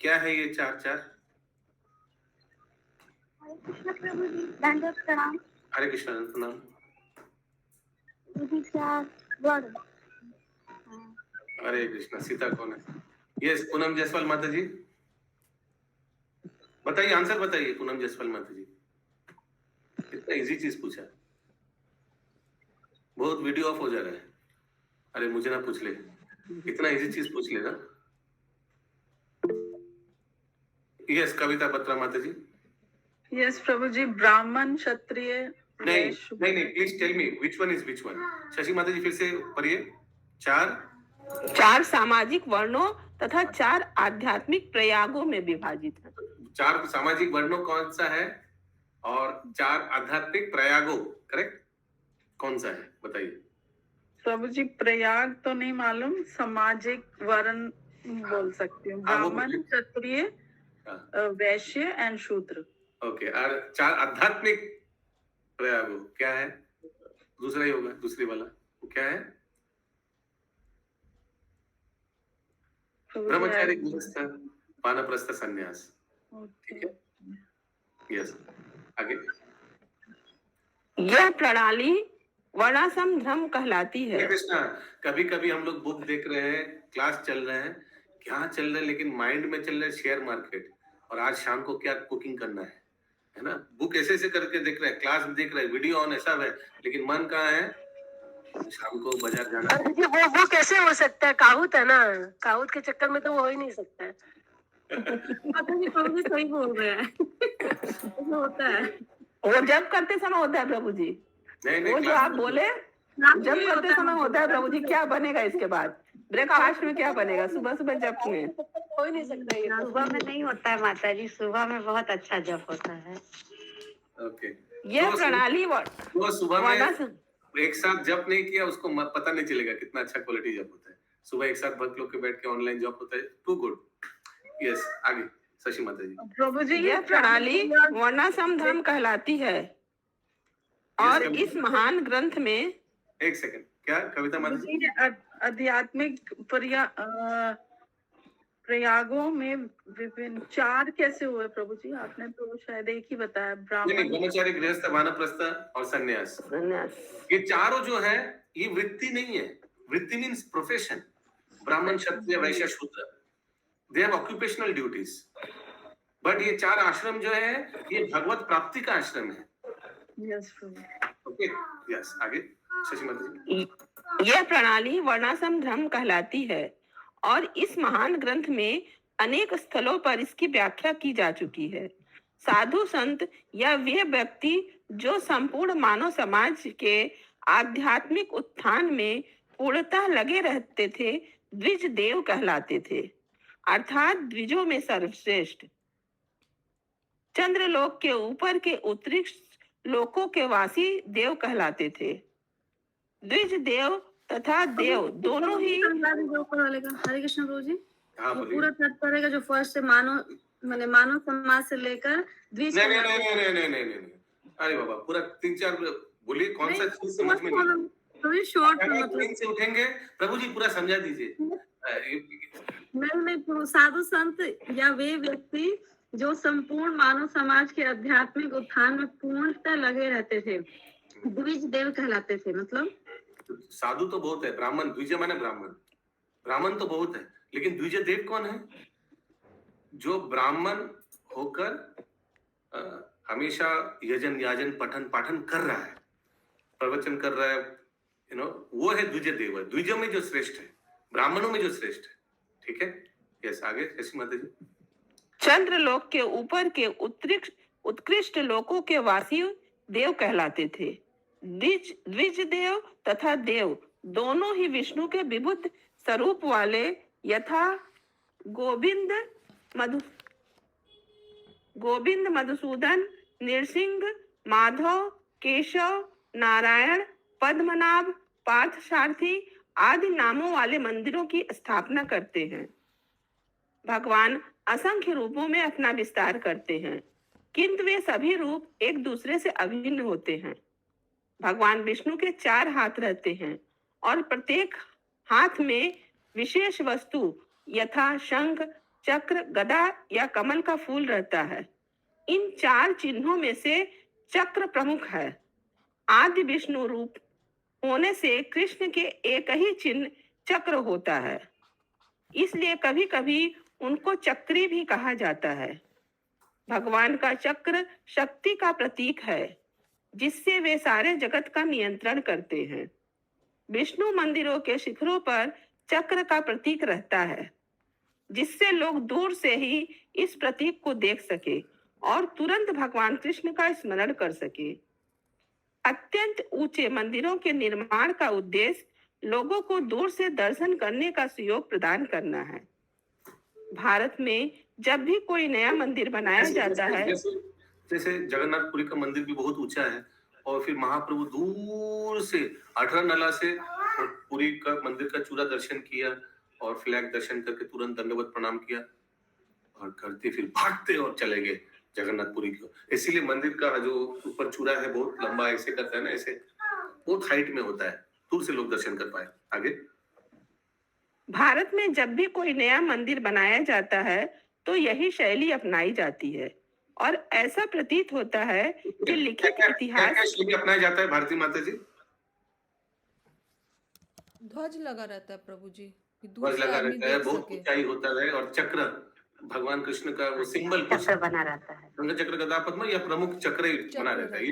क्या है ये 4? हरे कृष्ण प्रणाम। हरे कृष्ण। सीता कौन है? यस, पूनम जायसवाल माता जी बताइए, आंसर बताइए। पूनम जायसवाल माता जी, इतना इजी चीज पूछा, बहुत वीडियो ऑफ हो जा रहा है। अरे मुझे ना पूछ ले, इतना इजी चीज पूछ लेना। यस, कविता बत्रा माता जी। यस प्रभु जी, ब्राह्मण, क्षत्रिय, नहीं, please tell me which one is which one. Shashi माता जी फिर से पढ़िए। 4 सामाजिक वर्णों तथा 4 आध्यात्मिक प्रयागों में विभाजित है। 4 सामाजिक वर्णों कौन सा है और 4 आध्यात्मिक प्रयागों, करेक्ट? कौन सा है बताइए प्रभु जी। प्रयाग तो नहीं मालूम, सामाजिक वर्ण बोल सकती हूँ। ब्राह्मण, क्षत्रिय, वैश्य एंड शूद्र। ओके, और 4 आध्यात्मिक प्रयागों क्या है? दूसरा ही होगा, दूसरी वाला वो क्या है? ब्रह्मचारी, गृहस्थ, वानप्रस्थ, संन्यास। ठीक है, यस, आगे। यह प्रणाली वर्णाश्रम धर्म कहलाती है। कृष्णा, कभी कभी हम लोग बुक देख रहे हैं, क्लास चल रहे हैं, क्या चल रहा है, लेकिन माइंड में चल रहा है शेयर मार्केट और आज शाम को क्या कुकिंग करना है ना। बुक ऐसे ऐसे करके देख रहे हैं, क्लास देख रहे हैं, वीडियो ऑन ऐसा है, लेकिन मन कहाँ है? शाम को बाजार जाना। वो कैसे हो सकता है? काहुत है ना, काहुत के चक्कर में तो वो हो ही नहीं सकता है। सही बोल रहे हैं। होता है, वो जब करते समय होता है प्रभु जी। नहीं वो जो क्लास आप बोले जब करते समय होता है प्रभु जी, क्या बनेगा इसके बाद? ब्रेकफास्ट में क्या बनेगा? सुबह सुबह जब में हो ही नहीं सकता ये तो। सुबह में नहीं होता है माता जी, सुबह में बहुत अच्छा जप होता है। ओके। यह तो प्रणाली वो सुबह वादा में एक साथ जप नहीं किया, उसको पता नहीं चलेगा कितना अच्छा क्वालिटी जप होता है। सुबह एक साथ भक्त लोग के बैठ के ऑनलाइन जप होता है, टू गुड। यस, आगे शशि माता जी। प्रभु जी यह प्रणाली वर्णाश्रम धर्म कहलाती है और इस महान ग्रंथ में एक सेकंड, क्या कविता माता जी? ये आध्यात्मिक प्रयागों में विभिन्न 4 कैसे हुए प्रभु जी? आपने तो शायद एक ही बताया, नहीं, ब्राह्मण, ब्रह्मचारी, गृहस्थ, वानप्रस्थ और सन्यास। ये चारों जो है ये वृत्ति नहीं है। वृत्ति मीन्स प्रोफेशन। ब्राह्मण, क्षत्रिय, वैश्य, शूद्र, they have occupational duties. But ये 4 आश्रम जो है ये भगवत प्राप्ति का आश्रम है। यस प्रभु। ओके, यस, आगे शशि माता जी। यह प्रणाली वर्णाश्रम धर्म कहलाती है और इस महान ग्रंथ में अनेक स्थलों पर इसकी व्याख्या की जा चुकी है। साधु संत या वे व्यक्ति जो संपूर्ण मानव समाज के आध्यात्मिक उत्थान में पूर्णतः लगे रहते थे, द्विज देव कहलाते थे, अर्थात द्विजों में सर्वश्रेष्ठ। चंद्रलोक के ऊपर के उत्तरिक्ष लोकों के वासी देव कहलाते थे। द्विज देव तथा देव दोनों ही ऊपर वाले का हरे कृष्ण प्रभु जी, हाँ वो बोलिए। पूरा तात्पर्य का जो फर्स्ट से मानव समाज से लेकर द्विज नहीं नहीं नहीं नहीं नहीं नहीं नहीं नहीं। अरे बाबा, पूरा 3-4 बोलिए, कौन सा चीज समझ में नहीं? थोड़ी शॉर्ट अगर मतलब लाइन से उठेंगे प्रभु जी, पूरा समझा दीजिए। नहीं, साधु संत या वे व्यक्ति जो संपूर्ण मानव समाज के आध्यात्मिक उत्थान में पूर्णतः लगे रहते थे, द्विज देव कहलाते थे। मतलब साधु तो बहुत है, ब्राह्मण, द्विज माने ब्राह्मण तो बहुत है, लेकिन द्विज देव कौन है? जो ब्राह्मण होकर हमेशा यजन याजन पठन पाठन कर रहा है, प्रवचन कर रहा है, वो है द्विज देव। द्विजों में जो श्रेष्ठ है, ब्राह्मणों में जो श्रेष्ठ है। ठीक है, यस, आगे शशि माता जी। चंद्रलोक के ऊपर के उत्कृष्ट लोकों के वासी देव कहलाते थे। द्विज देव तथा देव दोनों ही विष्णु के विबुद्ध स्वरूप वाले यथा गोविंद मधुसूदन, नृसिंह, माधव, केशव, नारायण, पद्मनाभ, पार्थसारथी आदि नामों वाले मंदिरों की स्थापना करते हैं। भगवान असंख्य रूपों में अपना विस्तार करते हैं, किंतु वे सभी रूप एक दूसरे से अभिन्न होते हैं। भगवान विष्णु के 4 हाथ रहते हैं और प्रत्येक हाथ में विशेष वस्तु यथा शंख, चक्र, गदा या कमल का फूल रहता है। इन 4 चिन्हों में से चक्र प्रमुख है। आदि विष्णु रूप होने से कृष्ण के एक ही चिन्ह चक्र होता है, इसलिए कभी कभी उनको चक्री भी कहा जाता है। भगवान का चक्र शक्ति का प्रतीक है, जिससे वे सारे जगत का नियंत्रण करते हैं। विष्णु मंदिरों के शिखरों पर चक्र का प्रतीक रहता है, जिससे लोग दूर से ही इस प्रतीक को देख सके और तुरंत भगवान कृष्ण का स्मरण कर सके। अत्यंत ऊंचे मंदिरों के निर्माण का उद्देश्य लोगों को दूर से दर्शन करने का सहयोग प्रदान करना है। भारत में जब भी कोई नया मंदिर बनाया जाता है, जैसे जगन्नाथपुरी का मंदिर भी बहुत ऊंचा है, और फिर महाप्रभु दूर से 18 नाला से पुरी का मंदिर का चूरा दर्शन किया और फ्लैग दर्शन करके तुरंत दंडवत प्रणाम किया और करते फिर भागते और चले गए जगन्नाथपुरी को। इसीलिए मंदिर का जो ऊपर चूरा है बहुत लंबा, ऐसे करता है ना, ऐसे बहुत हाइट में होता है, दूर से लोग दर्शन कर पाए। आगे भारत में जब भी कोई नया मंदिर बनाया जाता है तो यही शैली अपनाई जाती है और ऐसा प्रतीत होता है कि लिखित इतिहास क्या शैली अपनाया जाता है भारती माता जी? ध्वज लगा रहता है प्रभु जी, ध्वज लगा रहता है, बहुत ऊंचाई होता है, और चक्र भगवान कृष्ण का वो सिंबल चक्र बना रहता है। रंग चक्र गदा पद्म या प्रमुख चक्र ही बना रहता है।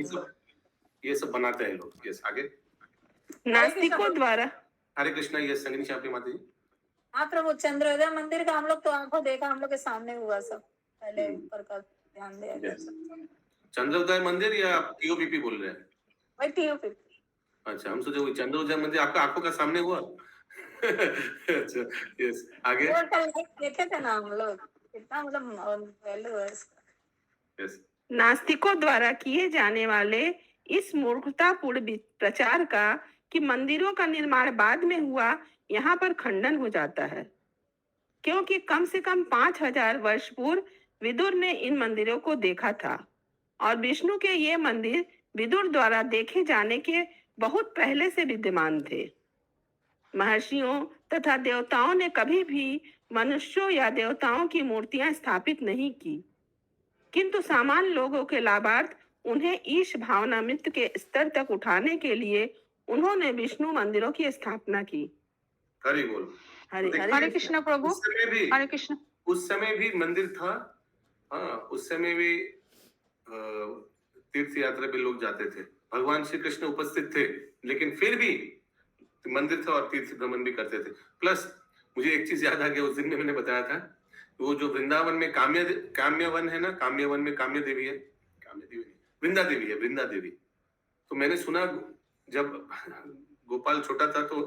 ये सब बनाते हैं लोग। यस, आगे नास्तिकों द्वारा। हरे कृष्णा। यस, संगनी चापी माता जी। हाँ प्रभु, चंद्रोदय मंदिर का हम लोग तो आंखों देखा, हम लोग के सामने हुआ सब, पहले ऊपर का ध्यान दिया गया सब। चंद्रोदय मंदिर या टीओपीपी बोल रहे हैं? वही टीओपीपी। अच्छा, हम सोचे वो चंद्रोदय मंदिर आपका आंखों का सामने हुआ। अच्छा, यस, आगे। वो कल लाइव देखे थे ना हम लोग, कितना मतलब वैल्यू है इसका। यस, नास्तिकों द्वारा किए जाने वाले इस मूर्खतापूर्ण प्रचार का कि मंदिरों का निर्माण बाद में हुआ, यहाँ पर खंडन हो जाता है, क्योंकि कम से कम 5000 वर्ष पूर्व विदुर ने इन मंदिरों को देखा था और विष्णु के ये मंदिर विदुर द्वारा देखे जाने के बहुत पहले से विद्यमान थे। महर्षियों तथा देवताओं ने कभी भी मनुष्यों या देवताओं की मूर्तियां स्थापित नहीं की, किंतु सामान्य लोगों के लाभार्थ उन्हें ईश भावनामृत के स्तर तक उठाने के लिए उन्होंने विष्णु मंदिरों की स्थापना की। हरि बोल। हरे कृष्ण प्रभु। उस समय भी हरे कृष्ण। उस समय भी मंदिर था। हाँ, उस समय भी तीर्थ यात्रा पे लोग जाते थे, भगवान श्री कृष्ण उपस्थित थे, लेकिन फिर भी मंदिर था और तीर्थ भ्रमण भी करते थे। प्लस मुझे एक चीज याद आ गया, उस दिन में मैंने बताया था, वो जो वृंदावन में काम्यवन है ना, काम्यवन में काम्य देवी है, वृंदा देवी है, वृंदा देवी। तो मैंने सुना जब गोपाल छोटा था तो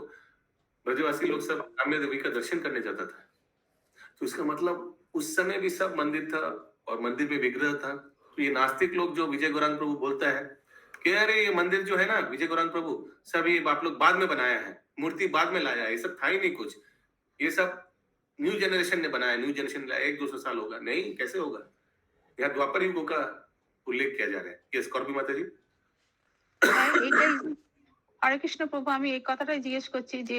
ब्रजवासी लोग सब काम्य देवी का दर्शन करने जाता था। तो इसका मतलब उस समय भी सब मंदिर था और मंदिर में विग्रह था। तो ये नास्तिक लोग जो विजय गौरांग प्रभु बोलता है कि अरे ये मंदिर जो है ना विजय गौरांग प्रभु, सब ये आप लोग बाद में बनाया है, मूर्ति बाद में लाया है, ये सब था ही नहीं कुछ, ये सब न्यू जनरेशन ने बनाया, न्यू जनरेशन लाया, 100-200 साल होगा। नहीं, कैसे होगा? यहाँ द्वापर युग का उल्लेख किया जा रहा है। यस, कौरबी माता जी। হরে কৃষ্ণ প্রভু, আমি এই কথাটাই জিজ্ঞেস করছি যে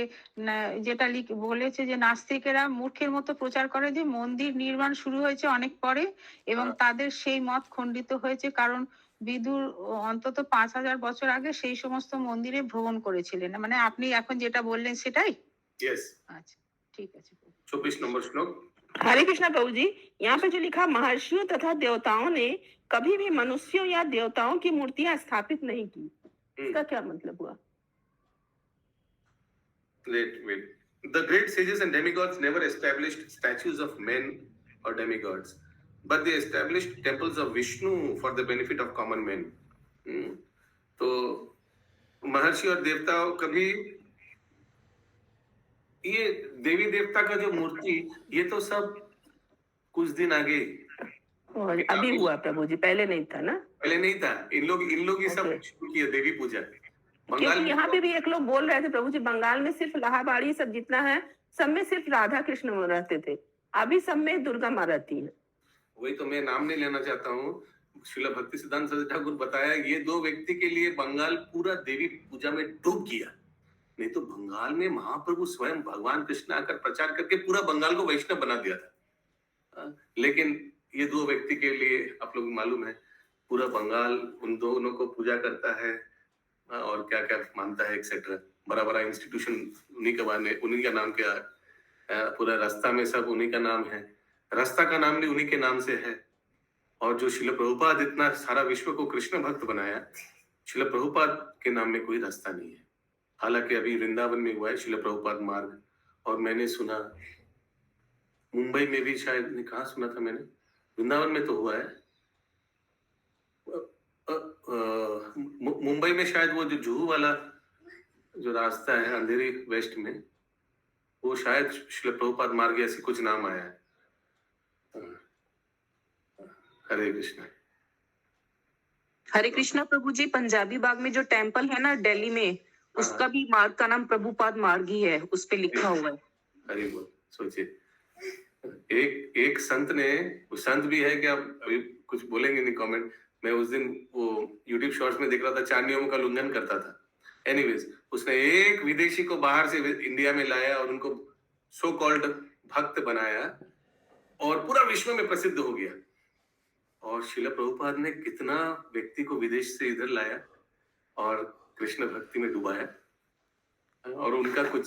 যেটা বলেছে যে নাস্তিকেরা মূর্খের মতো প্রচার করে যে মন্দির নির্মাণ শুরু হয়েছে অনেক পরে এবং তাদের সেই মত খণ্ডিত হয়েছে, কারণ বিদুর অন্তত 5000 বছর আগে সেই সমস্ত মন্দিরে ভ্রমণ করেছিলেন। মানে আপনি এখন যেটা বললেন সেটাই? यस, আচ্ছা, ঠিক আছে। 24 नंबर श्लोक। हरे कृष्णा प्रभु जी, यहाँ पे जो लिखा महर्षियों तथा देवताओं ने कभी भी मनुष्यों या देवताओं की मूर्तियां स्थापित नहीं की, इसका क्या मतलब हुआ? Wait. The great sages and demigods never established statues of men or demigods, but they established temples of Vishnu for the benefit of common men. तो महर्षि और देवताओं कभी ये देवी देवता का जो मूर्ति, ये तो सब कुछ दिन आगे अभी हुआ प्रभु जी, पहले नहीं था ना? पहले नहीं था। इन लोग ये सब शुरू किया देवी पूजा। क्योंकि यहाँ पे भी एक लोग बोल रहे थे प्रभु जी, बंगाल में सिर्फ इलाहाबाड़ी सब जितना है सब में सिर्फ राधा कृष्ण रहते थे, अभी सब में दुर्गा माँ रहती है। वही तो मैं नाम नहीं लेना चाहता हूँ। श्रील भक्ति सिद्धांत सरस्वती ठाकुर बताया, ये 2 व्यक्ति के लिए बंगाल पूरा देवी पूजा में डूब गया। नहीं तो बंगाल में महाप्रभु स्वयं भगवान कृष्ण आकर प्रचार करके पूरा बंगाल को वैष्णव बना दिया था। लेकिन ये 2 व्यक्ति के लिए आप लोग मालूम है पूरा बंगाल उन दोनों को पूजा करता है और क्या क्या मानता है एक्सेट्रा। बड़ा बड़ा इंस्टीट्यूशन उन्हीं का नाम क्या, पूरा रास्ता में सब उन्हीं का नाम है, रास्ता का नाम भी उन्हीं के नाम से है। और जो शिल प्रभुपाद इतना सारा विश्व को कृष्ण भक्त बनाया, शिल प्रभुपाद के नाम में कोई रास्ता नहीं है। हालांकि अभी वृंदावन में हुआ है शिल प्रभुपाद मार्ग, और मैंने सुना मुंबई में भी, शायद कहाँ सुना था मैंने, वृंदावन में तो हुआ है, मुंबई में शायद वो जो जुहू वाला जो रास्ता है अंधेरी वेस्ट में, वो शायद शिल प्रभुपाद मार्ग ऐसी कुछ नाम आया है। हरे कृष्ण। हरे कृष्णा प्रभु जी, पंजाबी बाग में जो टेम्पल है ना दिल्ली में, उसका भी मार्ग का नाम प्रभुपाद मार्ग ही है, उस पे लिखा हुआ है। हरि बोल। सोचिए, एक संत ने, वो संत भी है क्या, अभी कुछ बोलेंगे नहीं कमेंट, मैं उस दिन वो यूट्यूब शॉर्ट्स में देख रहा था, 4 नियमों का उल्लंघन करता था। एनीवेज, उसने एक विदेशी को बाहर से इंडिया में लाया और उनको सो कॉल्ड भक्त बनाया और पूरा विश्व में प्रसिद्ध हो गया। और शिल प्रभुपाद ने कितना व्यक्ति को विदेश से इधर लाया और कृष्ण भक्ति में डुबाया, और उनका कुछ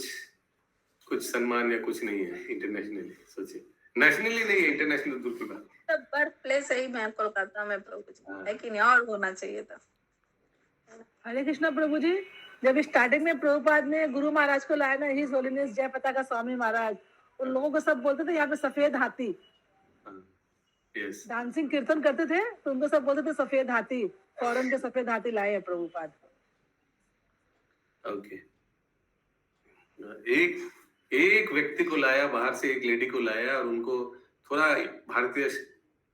सम्मान या कुछ नहीं है इंटरनेशनली। सोचिए, नेशनली नहीं है, इंटरनेशनल दूर की बात। बर्थ प्लेस है ही मैं कोलकाता में प्रभु जी, है कि नहीं, और होना चाहिए था। हरे कृष्णा प्रभु जी, जब स्टार्टिंग में प्रभुपाद ने गुरु महाराज को लाया ना, हिज होलीनेस जय पताका स्वामी महाराज, उन लोगों को सब बोलते थे यहाँ पे सफेद हाथी, डांसिंग कीर्तन करते थे तो उनको सब बोलते थे सफेद हाथी, फॉरेन के सफेद हाथी लाए हैं प्रभुपाद। ओके, एक एक व्यक्ति को लाया बाहर से, एक लेडी को लाया और उनको थोड़ा भारतीय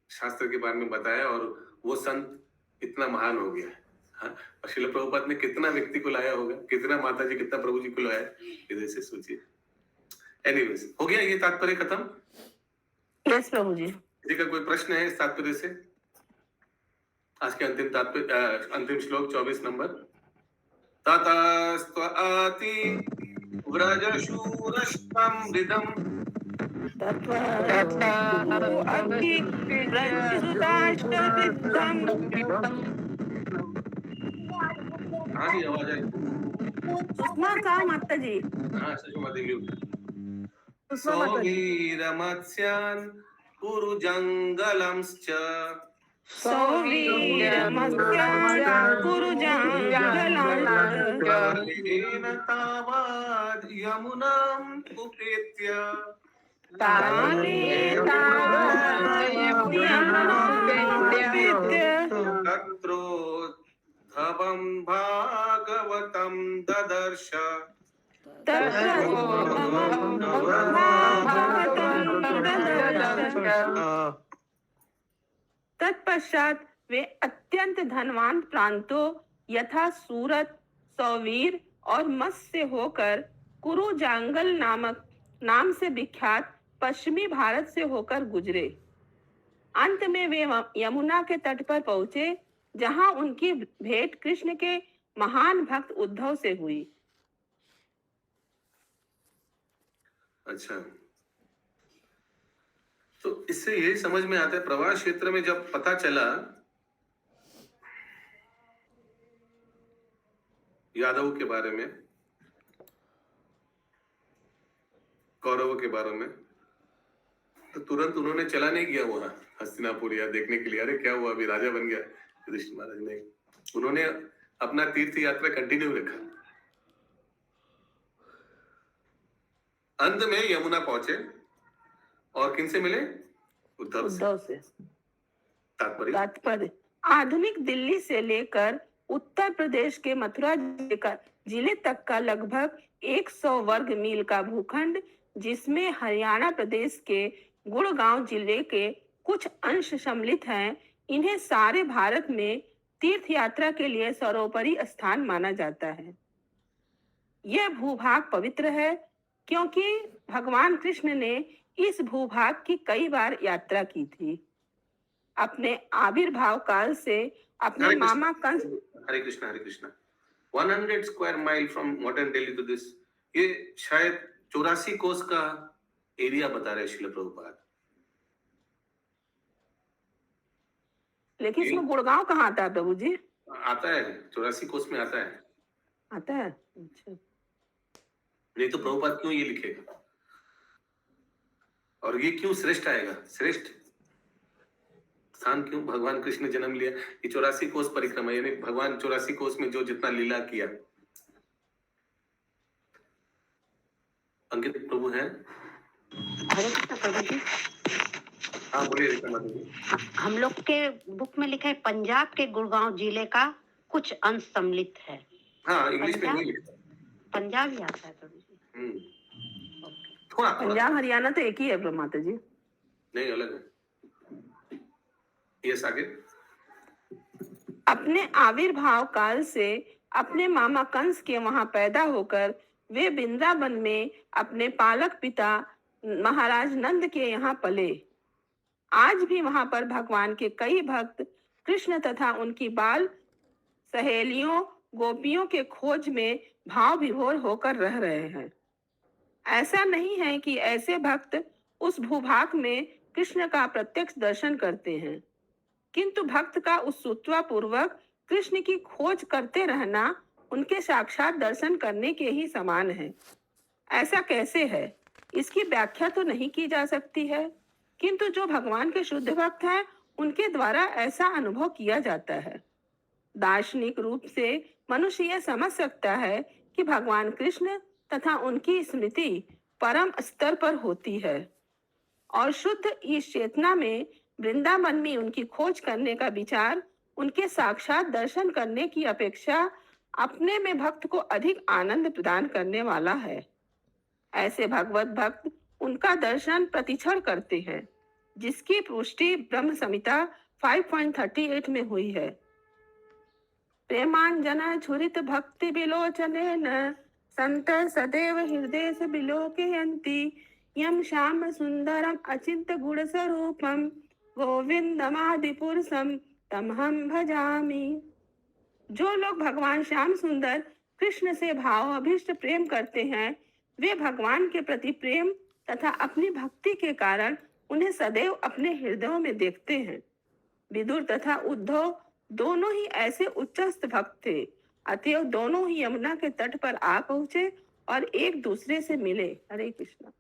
शास्त्र के बारे में बताया और वो संत इतना महान हो गया। हाँ, और श्रील प्रभुपाद ने कितना व्यक्ति को लाया होगा, कितना माता जी, कितना प्रभु जी को लाया, इधर से सोचिए। एनीवेज, हो गया ये तात्पर्य खत्म? यस प्रभु जी। किसी का कोई प्रश्न है इस तात्पर्य से? आज के अंतिम तात्पर्य, अंतिम श्लोक 24 नंबर। ततस्त्वाति व्रजशूरश्वं मृदम् हाँ जी, आवाज आई। सुषमा का माता जी। हाँ, सुषमा देवी। सौवीरमत्स्यान् कुरु जङ्गलंश्च कालेन तावद् यमुनाम् उपेत्य तत्रोद्धवं भागवतं ददर्श। तत्पश्चात वे अत्यंत धनवान प्रांतों यथा सूरत, सौवीर और मत्स्य से होकर कुरु जांगल नाम से विख्यात पश्चिमी भारत से होकर गुजरे। अंत में वे यमुना के तट पर पहुंचे, जहां उनकी भेंट कृष्ण के महान भक्त उद्धव से हुई। अच्छा, तो इससे यही समझ में आता है, प्रवास क्षेत्र में जब पता चला यादव के बारे में, कौरवों के बारे में, तो तुरंत उन्होंने चला नहीं गया वहां हस्तिनापुर या देखने के लिए, अरे क्या हुआ, अभी राजा बन गया युधिष्ठिर महाराज ने। उन्होंने अपना तीर्थ यात्रा कंटिन्यू रखा। अंत में यमुना पहुंचे और किन से मिले? उद्धव से। तात्पर्य आधुनिक दिल्ली से लेकर उत्तर प्रदेश के मथुरा जिले तक का लगभग 100 वर्ग मील का भूखंड, जिसमें हरियाणा प्रदेश के गुड़गांव जिले के कुछ अंश सम्मिलित हैं, इन्हें सारे भारत में तीर्थ यात्रा के लिए सर्वोपरि स्थान माना जाता है। यह भूभाग पवित्र है क्योंकि भगवान कृष्ण ने इस भूभाग की कई बार यात्रा की थी। अपने आविर्भाव काल से अपने मामा Kans. Hare Krishna 100 square mile from modern Delhi to this, ये शायद 84 कोस का एरिया बता रहे श्रील प्रभुपाद। लेकिन इसमें गुड़गांव कहाँ आता है प्रभु जी? आता है 84 कोस में आता है। अच्छा, नहीं तो प्रभुपाद क्यों ये लिखेगा, और ये क्यों श्रेष्ठ आएगा? श्रेष्ठ स्थान क्यों भगवान कृष्ण ने जन्म लिया? ये 84 कोस परिक्रमा, यानी भगवान 84 कोस में जो जितना लीला किया। अंकित प्रभु हैं? हरे कृष्ण प्रभु जी। हाँ बोलिए रेखा माता जी। हम लोग के बुक में लिखा है पंजाब के गुड़गांव जिले का कुछ अंश सम्मिलित है। हाँ, इंग्लिश में नहीं लिखा, पंजाब ही आता है प्रभु जी। थोड़ा पंजाब हरियाणा तो एक ही है प्रभु माता जी। नहीं, अलग है। यस, आगे। अपने आविर्भाव काल से अपने मामा कंस के वहां पैदा होकर वे वृंदावन में अपने पालक पिता महाराज नंद के यहाँ पले। आज भी वहां पर भगवान के कई भक्त कृष्ण तथा उनकी बाल सहेलियों गोपियों के खोज में भाव विभोर होकर रह रहे हैं। ऐसा नहीं है कि ऐसे भक्त उस भूभाग में कृष्ण का प्रत्यक्ष दर्शन करते हैं, किंतु भक्त का उत्सुकता पूर्वक कृष्ण की खोज करते रहना उनके साक्षात दर्शन करने के ही समान है। ऐसा कैसे है, इसकी व्याख्या तो नहीं की जा सकती है, किंतु जो भगवान के शुद्ध भक्त हैं उनके द्वारा ऐसा अनुभव किया जाता है। दार्शनिक रूप से मनुष्य यह समझ सकता है कि भगवान कृष्ण तथा उनकी स्मृति परम स्तर पर होती है और शुद्ध इस चेतना में वृंदावन में उनकी खोज करने का विचार उनके साक्षात दर्शन करने की अपेक्षा अपने में भक्त को अधिक आनंद प्रदान करने वाला है। ऐसे भगवत भक्त उनका दर्शन प्रतिक्षण करते हैं, जिसकी पुष्टि ब्रह्म संहिता 5.38 में हुई है। प्रेमांजना छुरित भक्ति विलोचने न संत सदैव हृदय से विलोकयन्ति यम श्याम सुंदरम अचिंत गुण स्वरूपम गोविंदमादि पुरुषम तमहम भजामि। जो लोग भगवान श्याम सुंदर कृष्ण से भाव अभिष्ट प्रेम करते हैं, वे भगवान के प्रति प्रेम तथा अपनी भक्ति के कारण उन्हें सदैव अपने हृदयों में देखते हैं। विदुर तथा उद्धव दोनों ही ऐसे उच्चस्थ भक्त थे, अतएव दोनों ही यमुना के तट पर आ पहुंचे और एक दूसरे से मिले। हरे कृष्णा।